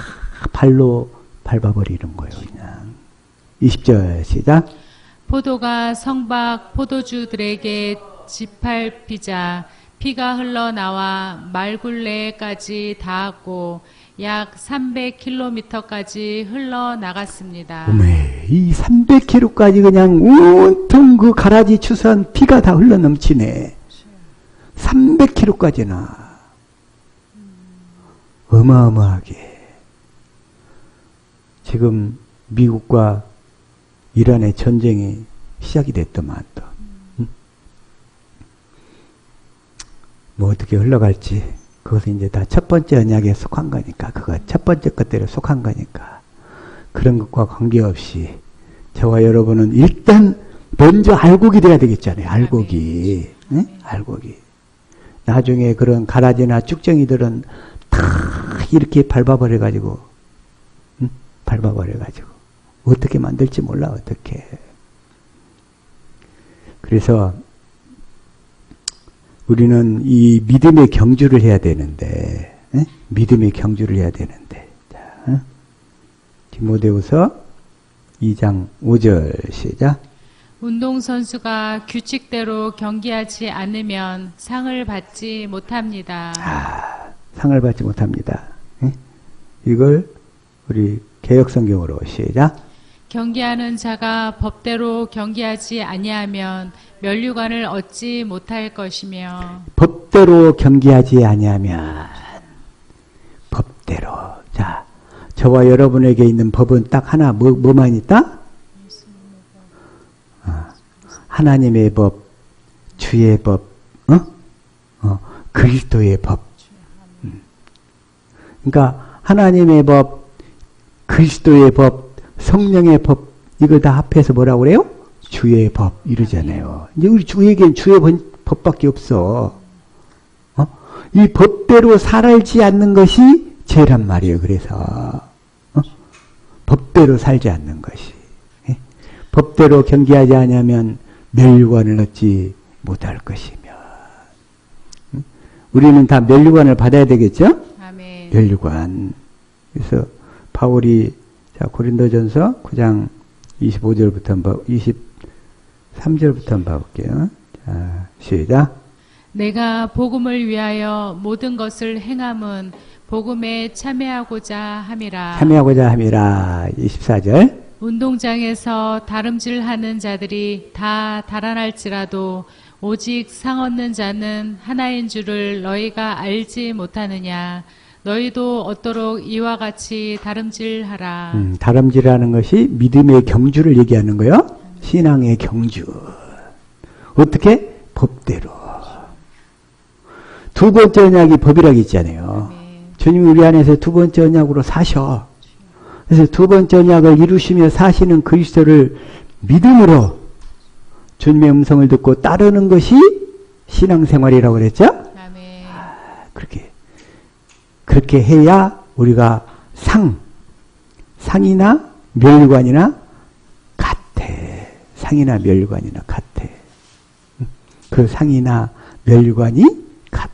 발로 밟아버리는 거예요. 그냥. 20절 시작. 포도가 성박 포도주들에게 짓밟히자 피가 흘러나와 말굴레까지 닿았고 약 300km까지 흘러나갔습니다. 어메, 이 300km까지 그냥 온통 그 가라지 추수한 피가 다 흘러넘치네. 300km까지나. 어마어마하게. 지금 미국과 이란의 전쟁이 시작이 됐더만 또. 뭐 어떻게 흘러갈지 그것은 이제 다 첫 번째 언약에 속한 거니까 그거 첫 번째 것들에 속한 거니까 그런 것과 관계없이 저와 여러분은 일단 먼저 알곡이 돼야 되겠잖아요. 알곡이. 네? 알곡이. 나중에 그런 가라지나 쭉정이들은 다 이렇게 밟아버려가지고 어떻게 만들지 몰라 어떻게. 그래서 우리는 이 믿음의 경주를 해야 되는데, 에? 믿음의 경주를 해야 되는데, 자, 디모데후서 2장 5절 시작. 운동선수가 규칙대로 경기하지 않으면 상을 받지 못합니다. 상을 받지 못합니다. 에? 이걸 우리 개역성경으로 시작. 경기하는 자가 법대로 경기하지 아니하면 면류관을 얻지 못할 것이며 법대로 경기하지 아니하면 법대로. 자, 저와 여러분에게 있는 법은 딱 하나 뭐만 있다? 하나님의 법, 주의 법, 그리스도의 법. 그러니까 하나님의 법, 그리스도의 법, 성령의 법, 이걸 다 합해서 뭐라고 그래요? 주의 법 이러잖아요. 이제 우리 주에겐 주의 법밖에 없어. 이 법대로 살지 않는 것이 죄란 말이에요. 그래서 법대로 살지 않는 것이. 법대로 경계하지 않으면 멸류관을 얻지 못할 것이며. 우리는 다 멸류관을 받아야 되겠죠? 아멘. 멸류관. 그래서 바울이 자, 고린도전서 9장 25절부터 한번 23절부터 한번 봐볼게요. 자, 시작. 내가 복음을 위하여 모든 것을 행함은 복음에 참여하고자 함이라. 참여하고자 함이라. 24절. 운동장에서 다름질하는 자들이 다 달아날지라도 오직 상 얻는 자는 하나인 줄을 너희가 알지 못하느냐. 너희도 얻도록 이와 같이 다름질하라. 다름질하는 것이 믿음의 경주를 얘기하는 거예요. 신앙의 경주. 어떻게? 법대로. 두 번째 언약이 법이라고 있잖아요. 주님이 우리 안에서 두 번째 언약으로 사셔. 그래서 두 번째 언약을 이루시며 사시는 그리스도를 믿음으로 주님의 음성을 듣고 따르는 것이 신앙생활이라고 그랬죠? 아멘. 그렇게 해야 우리가 상이나 멸류관이나 같아. 상이나 멸류관이나 같아. 그 상이나 멸류관이 같아.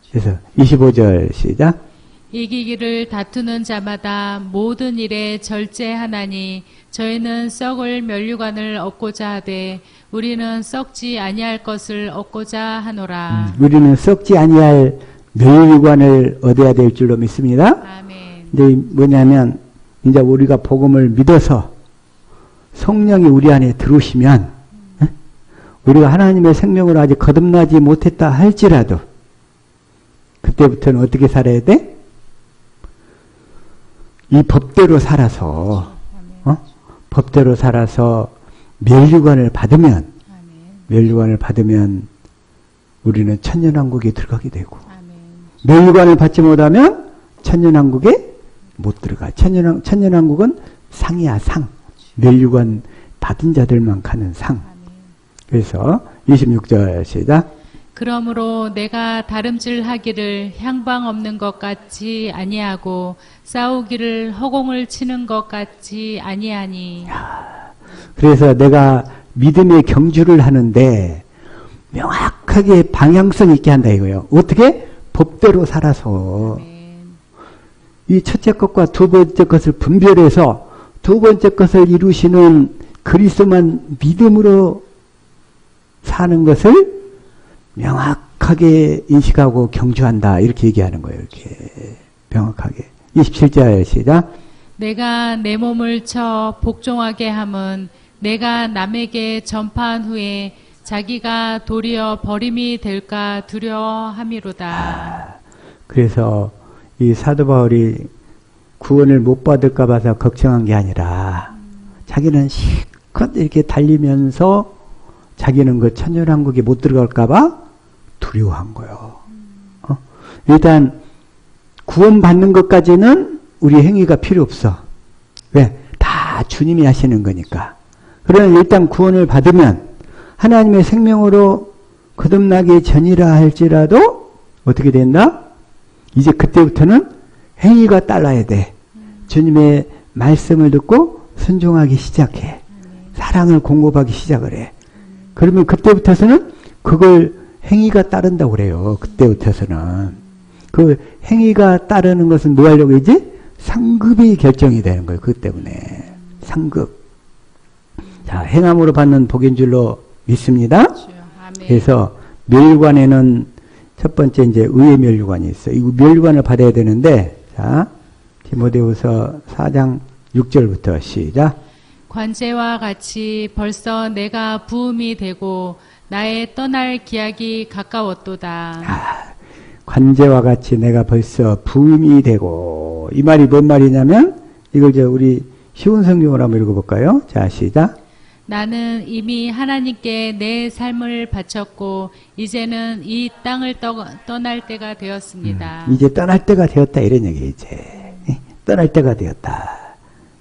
그래서 25절 시작. 이기기를 다투는 자마다 모든 일에 절제하나니 저희는 썩을 멸류관을 얻고자 하되 우리는 썩지 아니할 것을 얻고자 하노라. 우리는 썩지 아니할 멸류관을 얻어야 될 줄로 믿습니다. 아멘. 근데 뭐냐면 이제 우리가 복음을 믿어서 성령이 우리 안에 들어오시면 우리가 하나님의 생명으로 아직 거듭나지 못했다 할지라도 그때부터는 어떻게 살아야 돼? 이 법대로 살아서 법대로 살아서 멸류관을 받으면 우리는 천년왕국에 들어가게 되고 멸류관을 받지 못하면 천년왕국에 못 들어가. 천년왕국은 상이야, 상. 멸류관 받은 자들만 가는 상. 그래서 26절 시작. 그러므로 내가 다름질하기를 향방 없는 것 같이 아니하고 싸우기를 허공을 치는 것 같이 아니하니. 그래서 내가 믿음의 경주를 하는데 명확하게 방향성 있게 한다 이거예요. 어떻게? 법대로 살아서. 이 첫째 것과 두 번째 것을 분별해서 두 번째 것을 이루시는 그리스도만 믿음으로 사는 것을 명확하게 인식하고 경주한다. 이렇게 얘기하는 거예요. 이렇게 명확하게. 27절 시작. 내가 내 몸을 쳐 복종하게 함은 내가 남에게 전파한 후에 자기가 도리어 버림이 될까 두려워함이로다. 그래서 이 사도 바울이 구원을 못 받을까 봐서 걱정한 게 아니라 자기는 실컷 이렇게 달리면서 자기는 그 천년왕국에 못 들어갈까 봐 두려워한 거예요. 일단 구원받는 것까지는 우리 행위가 필요 없어. 왜? 다 주님이 하시는 거니까. 그러나 일단 구원을 받으면 하나님의 생명으로 거듭나기 전이라 할지라도 어떻게 된다? 이제 그때부터는 행위가 따라야 돼. 주님의 말씀을 듣고 순종하기 시작해. 사랑을 공급하기 시작을 해. 그러면 그때부터서는 그걸 행위가 따른다고 그래요. 그때부터서는. 그 행위가 따르는 것은 뭐 하려고 이제 상급이 결정이 되는 거예요. 그것 때문에. 상급. 자, 행함으로 받는 복인 줄로 믿습니다. 그래서 멸관에는 첫 번째 이제 의의 멸관이 있어요. 이 멸관을 받아야 되는데, 자, 디모데후서 4장 6절부터 시작. 관제와 같이 벌써 내가 부음이 되고 나의 떠날 기약이 가까웠도다. 관제와 같이 내가 벌써 부음이 되고, 이 말이 뭔 말이냐면 이걸 우리 쉬운 성경으로 한번 읽어볼까요? 자, 시작. 나는 이미 하나님께 내 삶을 바쳤고 이제는 이 땅을 떠날 때가 되었습니다. 이제 떠날 때가 되었다 이런 얘기. 이제 떠날 때가 되었다.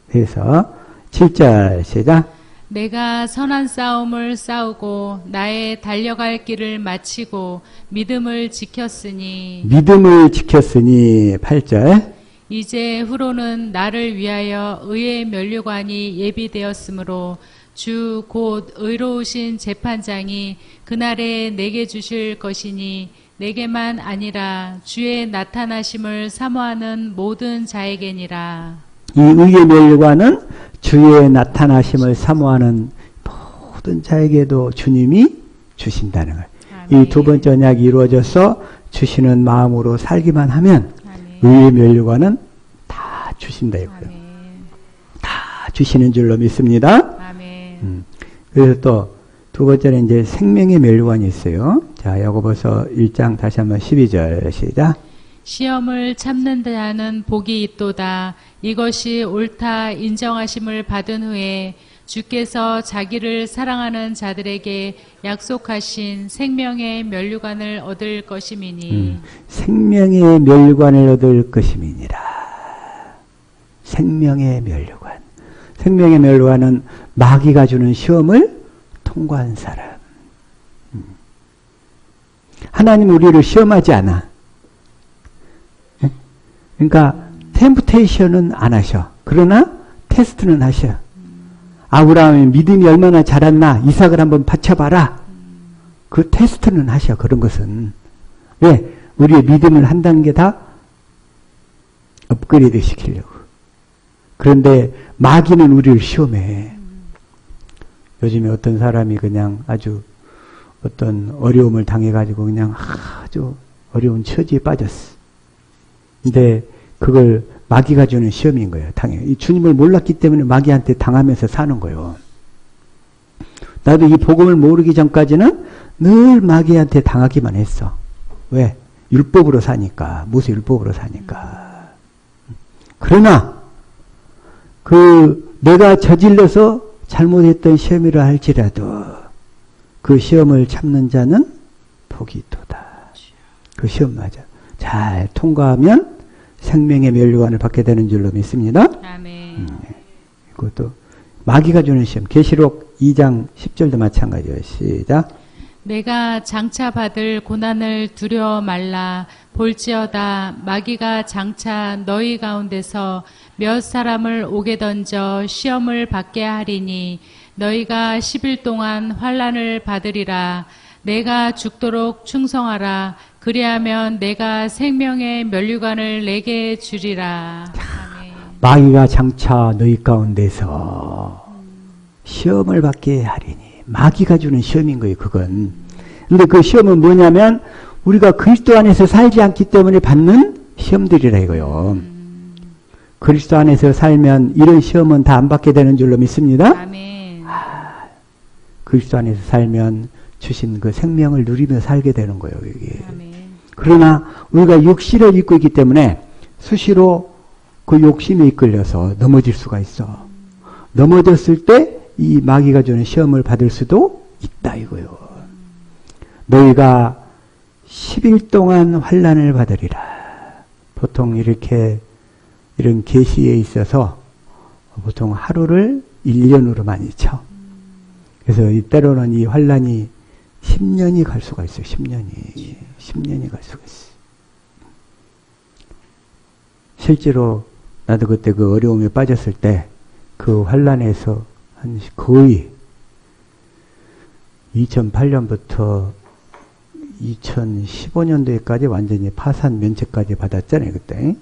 그래서 7절 시작. 내가 선한 싸움을 싸우고 나의 달려갈 길을 마치고 믿음을 지켰으니 8절. 이제 후로는 나를 위하여 의의 면류관이 예비되었으므로 주 곧 의로우신 재판장이 그날에 내게 주실 것이니 내게만 아니라 주의 나타나심을 사모하는 모든 자에게니라. 이 의의 멸관은 주의 나타나심을 사모하는 모든 자에게도 주님이 주신다는 거예요. 이 두 번째 언약이 이루어져서 주시는 마음으로 살기만 하면 의의 멸관은 다 주신다 이거예요. 다 주시는 줄로 믿습니다. 그래서 또 두 번째는 이제 생명의 멸관이 있어요. 자, 야고보서 1장 다시 한번 12절 시작. 시험을 참는 자는 복이 있도다. 이것이 옳다 인정하심을 받은 후에 주께서 자기를 사랑하는 자들에게 약속하신 생명의 면류관을 얻을 것임이니. 생명의 면류관을 얻을 것임이니라. 생명의 면류관. 생명의 면류관은 마귀가 주는 시험을 통과한 사람. 하나님 우리를 시험하지 않아. 그러니까 템프테이션은 안 하셔. 그러나 테스트는 하셔. 아브라함의 믿음이 얼마나 자랐나 이삭을 한번 바쳐봐라. 그 테스트는 하셔. 그런 것은. 왜? 우리의 믿음을 한 단계 다 업그레이드 시키려고. 그런데 마귀는 우리를 시험해. 요즘에 어떤 사람이 그냥 아주 어떤 어려움을 당해가지고 그냥 아주 어려운 처지에 빠졌어. 근데 그걸 마귀가 주는 시험인 거예요. 이 주님을 몰랐기 때문에 마귀한테 당하면서 사는 거예요. 나도 이 복음을 모르기 전까지는 늘 마귀한테 당하기만 했어. 왜? 율법으로 사니까. 모세 율법으로 사니까. 그러나 내가 저질러서 잘못했던 시험이라 할지라도 그 시험을 참는 자는 복이 있도다. 그 시험 맞아. 잘 통과하면 생명의 면류관을 받게 되는 줄로 믿습니다. 아멘. 그것도 마귀가 주는 시험. 계시록 2장 10절도 마찬가지예요. 시작. 내가 장차 받을 고난을 두려워 말라. 볼지어다 마귀가 장차 너희 가운데서 몇 사람을 옥에 던져 시험을 받게 하리니 너희가 10일 동안 환난을 받으리라. 내가 죽도록 충성하라. 그리하면 내가 생명의 면류관을 내게 주리라. 아멘. 마귀가 장차 너희 가운데서 시험을 받게 하리니. 마귀가 주는 시험인 거예요. 그건. 근데 그 시험은 뭐냐면 우리가 그리스도 안에서 살지 않기 때문에 받는 시험들이라 이거요. 그리스도 안에서 살면 이런 시험은 다 안 받게 되는 줄로 믿습니다. 아멘. 그리스도 안에서 살면 주신 그 생명을 누리며 살게 되는 거예요. 이게. 아멘. 그러나 우리가 육신을 입고 있기 때문에 수시로 그 욕심에 이끌려서 넘어질 수가 있어. 넘어졌을 때 이 마귀가 주는 시험을 받을 수도 있다 이거요. 너희가 10일 동안 환난을 받으리라. 보통 이런 계시에 있어서 보통 하루를 1년으로 많이 쳐. 그래서 때로는 이 환난이 10년이 갈 수가 있어요. 10년이 갈 수가 있어요. 실제로 나도 그때 그 어려움에 빠졌을 때 그 환난에서 한 거의 2008년부터 2015년도에까지 완전히 파산 면책까지 받았잖아요, 그때.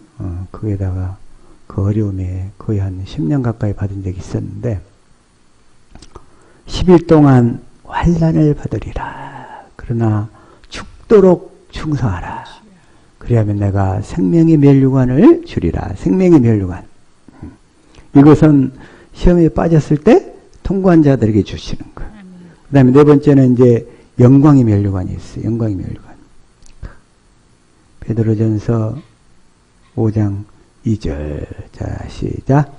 거기에다가 그 어려움에 거의 한 10년 가까이 받은 적이 있었는데, 10일 동안 환난을 받으리라. 그러나 죽도록 충성하라. 그리하면 내가 생명의 면류관을 주리라. 생명의 면류관. 이것은 시험에 빠졌을 때 통과한 자들에게 주시는 거예요. 그 다음에 네 번째는 이제 영광의 면류관이 있어요. 영광의 면류관. 베드로전서 5장 2절. 자, 시작.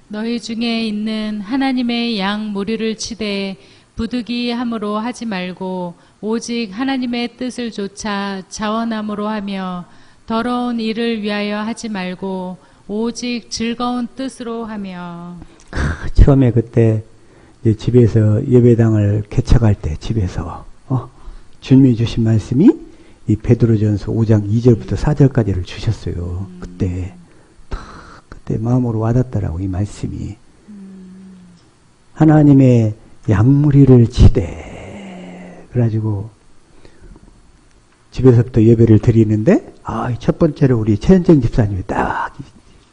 너희 중에 있는 하나님의 양 무리를 치되 부득이함으로 하지 말고 오직 하나님의 뜻을 좇아 자원함으로 하며 더러운 일을 위하여 하지 말고 오직 즐거운 뜻으로 하며. 처음에 그때 이제 집에서 예배당을 개척할 때 집에서 주님이 주신 말씀이 이 베드로전서 5장 2절부터 4절까지를 주셨어요. 그때 마음으로 와닿더라고 이 말씀이. 하나님의 양무리를 치되. 그래가지고 집에서부터 예배를 드리는데 첫 번째로 우리 최현정 집사님이 딱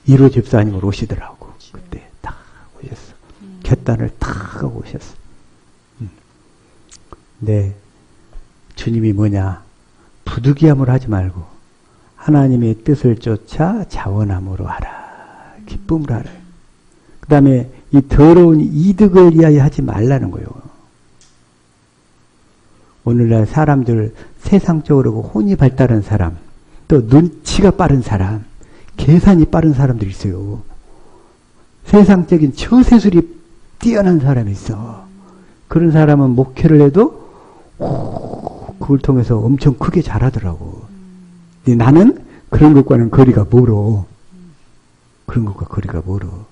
1호 집사님으로 오시더라고. 그때 딱 오셨어. 곁단을 탁 하고 오셨어. 근데 주님이 뭐냐, 부득이함으로 하지 말고 하나님의 뜻을 쫓아 자원함으로 하라. 기쁨으로 하라. 그 다음에 이 더러운 이득을 위하여 하지 말라는 거예요. 오늘날 사람들 세상적으로 혼이 발달한 사람, 또 눈치가 빠른 사람, 계산이 빠른 사람들이 있어요. 세상적인 처세술이 뛰어난 사람이 있어. 그런 사람은 목회를 해도 그걸 통해서 엄청 크게 잘하더라고. 근데 나는 그런 것과는 거리가 멀어. 그런 것과 거리가 멀어.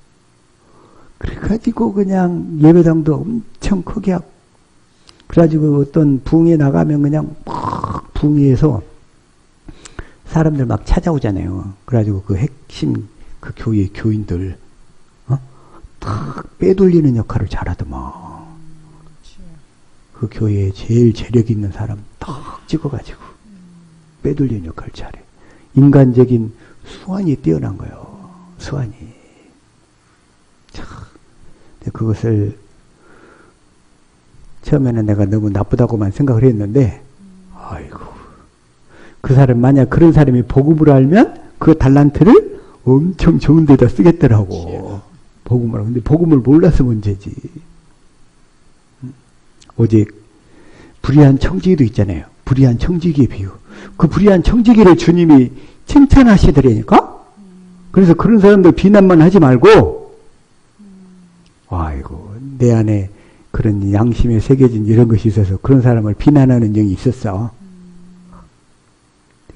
그래가지고 그냥 예배당도 엄청 크게 하고, 그래가지고 어떤 부흥에 나가면 그냥 막 부흥회에서 사람들 막 찾아오잖아요. 그래가지고 그 핵심 그 교회 교인들 딱 빼돌리는 역할을 잘하더만. 그 교회에 제일 재력 있는 사람 딱 찍어가지고 빼돌리는 역할을 잘해. 인간적인 수완이 뛰어난 거예요. 수완이. 참. 그것을 처음에는 내가 너무 나쁘다고만 생각을 했는데, 아이고, 그 사람 만약 그런 사람이 복음을 알면 그 달란트를 엄청 좋은 데다 쓰겠더라고. 복음을. 근데 복음을 몰라서 문제지. 오직 불의한 청지기도 있잖아요. 불의한 청지기의 비유. 그 불의한 청지기를 주님이 칭찬하시더라니까. 그래서 그런 사람들 비난만 하지 말고, 아이고, 내 안에 그런 양심에 새겨진 이런 것이 있어서 그런 사람을 비난하는 영이 있었어.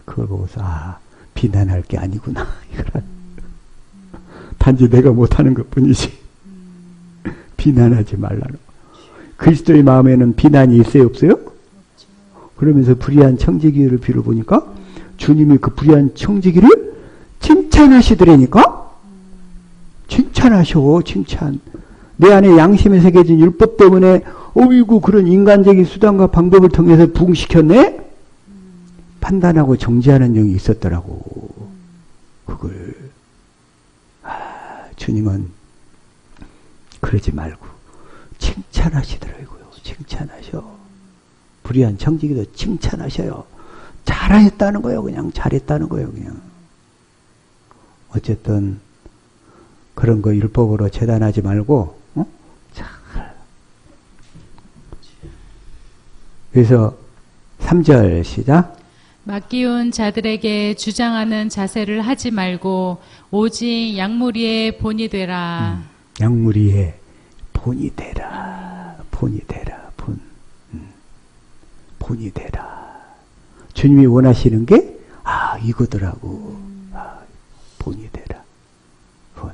그걸 보고서 비난할 게 아니구나. 단지 내가 못하는 것뿐이지. 비난하지 말라는. 그리스도의 마음에는 비난이 있어요, 없어요? 그러면서 불의한 청지기를 빌어보니까 주님이 그 불의한 청지기를 칭찬하시더라니까? 칭찬하셔, 칭찬. 내 안에 양심에 새겨진 율법 때문에 어이구 그런 인간적인 수단과 방법을 통해서 부흥시켰네? 판단하고 정지하는 영이 있었더라고. 그걸 주님은 그러지 말고 칭찬하시더라고요. 칭찬하셔. 불의한 청지기도 칭찬하셔요. 잘했다는 거예요. 그냥 잘했다는 거예요. 그냥. 어쨌든 그런 거 율법으로 재단하지 말고 잘. 그래서 3절 시작. 맡기운 자들에게 주장하는 자세를 하지 말고 오직 양무리의 본이 되라. 양무리의 본이 되라. 본이 되라. 본. 본이 되라. 주님이 원하시는 게 이거더라고. 본이 되라. 본.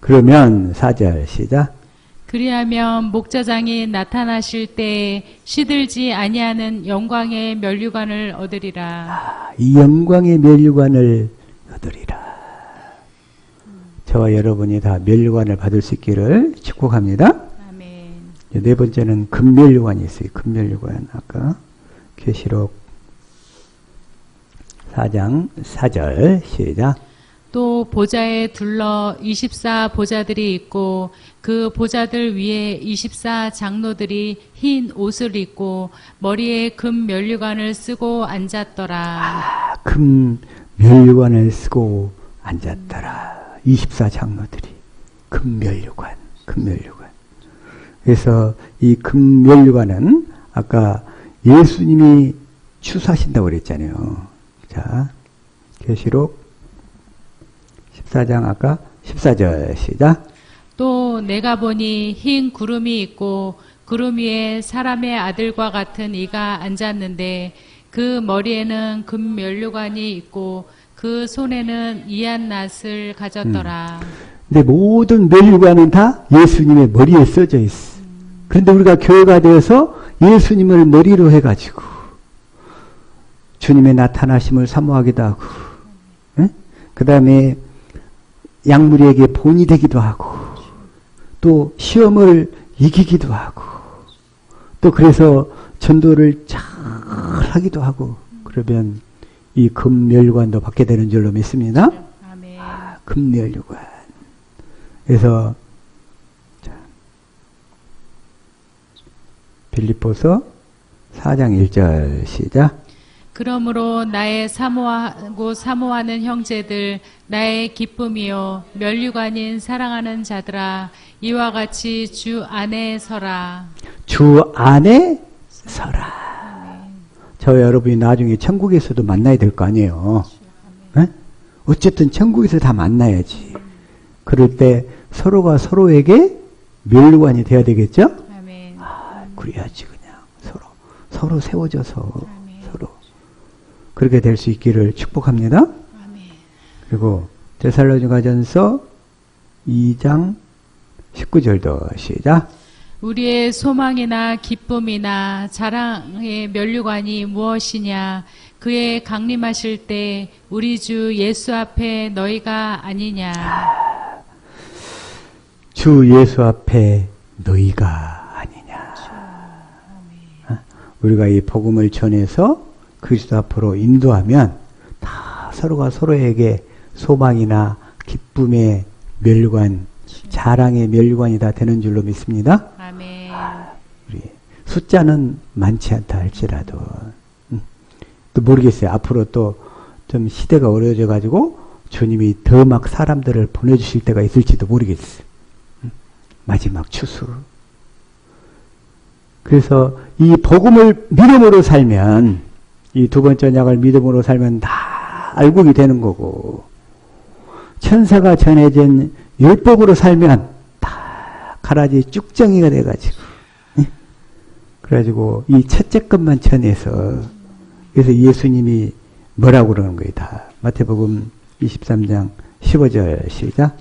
그러면 4절 시작. 그리하면 목자장이 나타나실 때 시들지 아니하는 영광의 면류관을 얻으리라. 이 영광의 면류관을 얻으리라. 저와 여러분이 다 면류관을 받을 수 있기를 축복합니다. 아멘. 네 번째는 금멸류관이 있어요. 금멸류관. 아까 계시록 4장 4절 시작. 또 보좌에 둘러 24 보좌들이 있고 그 보좌들 위에 24 장로들이 흰 옷을 입고 머리에 금 면류관을 쓰고 앉았더라. 금 면류관을 쓰고 앉았더라. 24 장로들이 금 면류관. 그래서 이 금 면류관은 아까 예수님이 추수하신다고 그랬잖아요. 자, 계시록 14장 아까 14절 시작. 또 내가 보니 흰 구름이 있고 구름 위에 사람의 아들과 같은 이가 앉았는데 그 머리에는 금 면류관이 있고 그 손에는 이한 낫을 가졌더라. 근데 모든 면류관은 다 예수님의 머리에 써져 있어. 그런데 우리가 교회가 되어서 예수님을 머리로 해가지고 주님의 나타나심을 사모하기도 하고, 그 다음에 약물에게 본이 되기도 하고, 또 시험을 이기기도 하고, 또 그래서 전도를 잘 하기도 하고, 그러면 이 금멸관도 받게 되는 줄로 믿습니다. 아멘. 금멸관. 그래서 자, 빌립보서 4장 1절 시작. 그러므로 나의 사모하는 형제들, 나의 기쁨이요 면류관인 사랑하는 자들아, 이와 같이 주 안에 서라. 주 안에 서라. 저 여러분이 나중에 천국에서도 만나야 될 거 아니에요. 네? 어쨌든 천국에서 다 만나야지. 그럴 때 서로가 서로에게 면류관이 돼야 되겠죠? 아멘. 그래야지 그냥 서로 세워져서 서로 그렇게 될 수 있기를 축복합니다. 아멘. 그리고 데살로니가전서 2장 19절도 시작. 우리의 소망이나 기쁨이나 자랑의 면류관이 무엇이냐? 그의 강림하실 때 우리 주 예수 앞에 너희가 아니냐? 주 예수 앞에 너희가 아니냐? 우리가 이 복음을 전해서 그리스도 앞으로 인도하면 다 서로가 서로에게 소망이나 기쁨의 면류관, 자랑의 면류관이 다 되는 줄로 믿습니다. 아멘. 우리 숫자는 많지 않다 할지라도 또 모르겠어요. 앞으로 또 좀 시대가 어려워져 가지고 주님이 더 막 사람들을 보내주실 때가 있을지도 모르겠어요. 마지막 추수. 그래서 이 복음을 믿음으로 살면, 이 두 번째 언약을 믿음으로 살면 다 알곡이 되는 거고, 천사가 전해진 율법으로 살면 다 가라지 쭉정이가 돼가지고, 그래가지고 이 첫째 것만 전해서, 그래서 예수님이 뭐라고 그러는 거예요, 다. 마태복음 23장 15절 시작.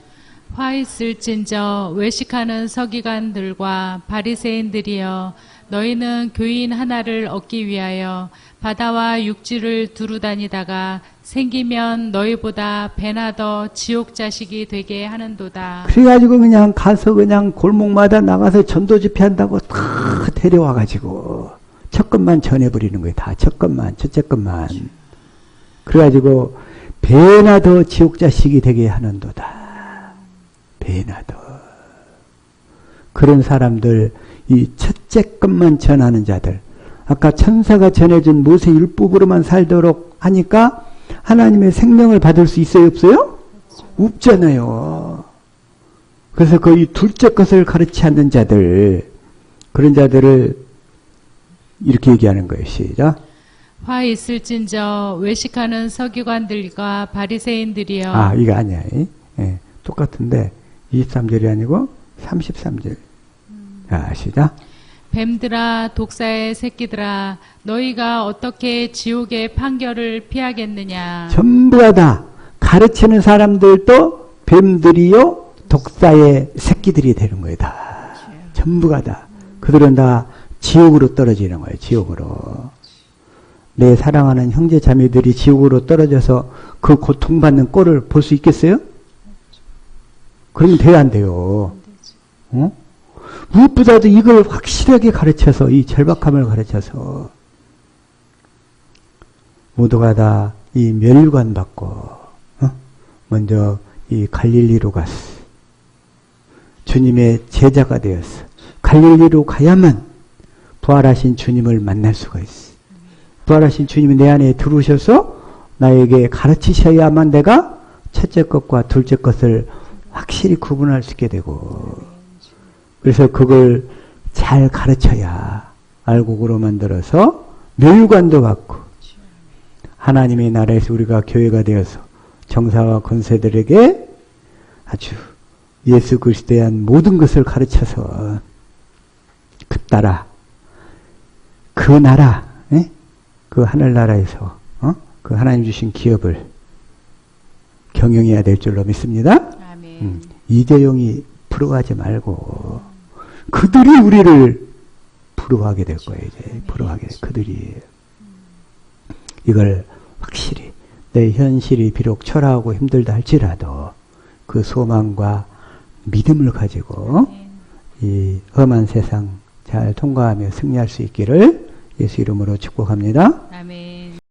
화 있을진저 외식하는 서기관들과 바리새인들이여, 너희는 교인 하나를 얻기 위하여 바다와 육지를 두루 다니다가 생기면 너희보다 배나 더 지옥 자식이 되게 하는도다. 그래가지고 그냥 가서 그냥 골목마다 나가서 전도 집회한다고 다 데려와가지고 첫 것만 전해버리는 거예요. 다 첫 것만, 첫째 것만. 그래가지고 배나 더 지옥 자식이 되게 하는도다. 배나 더. 그런 사람들, 이 첫째 것만 전하는 자들, 아까 천사가 전해준 모세 율법으로만 살도록 하니까 하나님의 생명을 받을 수 있어요, 없어요? 없잖아요. 그래서 그 이 둘째 것을 가르치 않는 자들, 그런 자들을 이렇게 얘기하는 거예요. 시작. 화 있을진저 외식하는 서기관들과 바리새인들이여. 아, 이거 아니야. 예, 똑같은데 23절이 아니고 33절. 자, 시작. 뱀들아 독사의 새끼들아, 너희가 어떻게 지옥의 판결을 피하겠느냐? 전부가 다 가르치는 사람들도 뱀들이요 독사의 새끼들이 되는 거예요. 다. 전부가 다. 그들은 다 지옥으로 떨어지는 거예요. 지옥으로. 내 사랑하는 형제 자매들이 지옥으로 떨어져서 그 고통받는 꼴을 볼 수 있겠어요? 그러면 돼요, 안 돼요? 어? 무엇보다도 이걸 확실하게 가르쳐서, 이 절박함을 가르쳐서 모두가 다 이 면류관 받고 먼저 이 갈릴리로 갔어. 주님의 제자가 되었어. 갈릴리로 가야만 부활하신 주님을 만날 수가 있어. 부활하신 주님이 내 안에 들어오셔서 나에게 가르치셔야만 내가 첫째 것과 둘째 것을 확실히 구분할 수 있게 되고, 그래서 그걸 잘 가르쳐야 알곡으로 만들어서 멸관도 받고, 하나님의 나라에서 우리가 교회가 되어서 정사와 권세들에게 아주 예수 그리스도에 대한 모든 것을 가르쳐서 그 따라 그 나라, 그 하늘나라에서 그 하나님 주신 기업을 경영해야 될 줄로 믿습니다. 아멘. 이재용이 부러워하지 말고 그들이 우리를 부러워하게 될 거예요. 이제 부러워하게 그들이 이걸 확실히 내 현실이 비록 초라하고 힘들다 할지라도 그 소망과 믿음을 가지고 이 험한 세상 잘 통과하며 승리할 수 있기를 예수 이름으로 축복합니다. 아멘.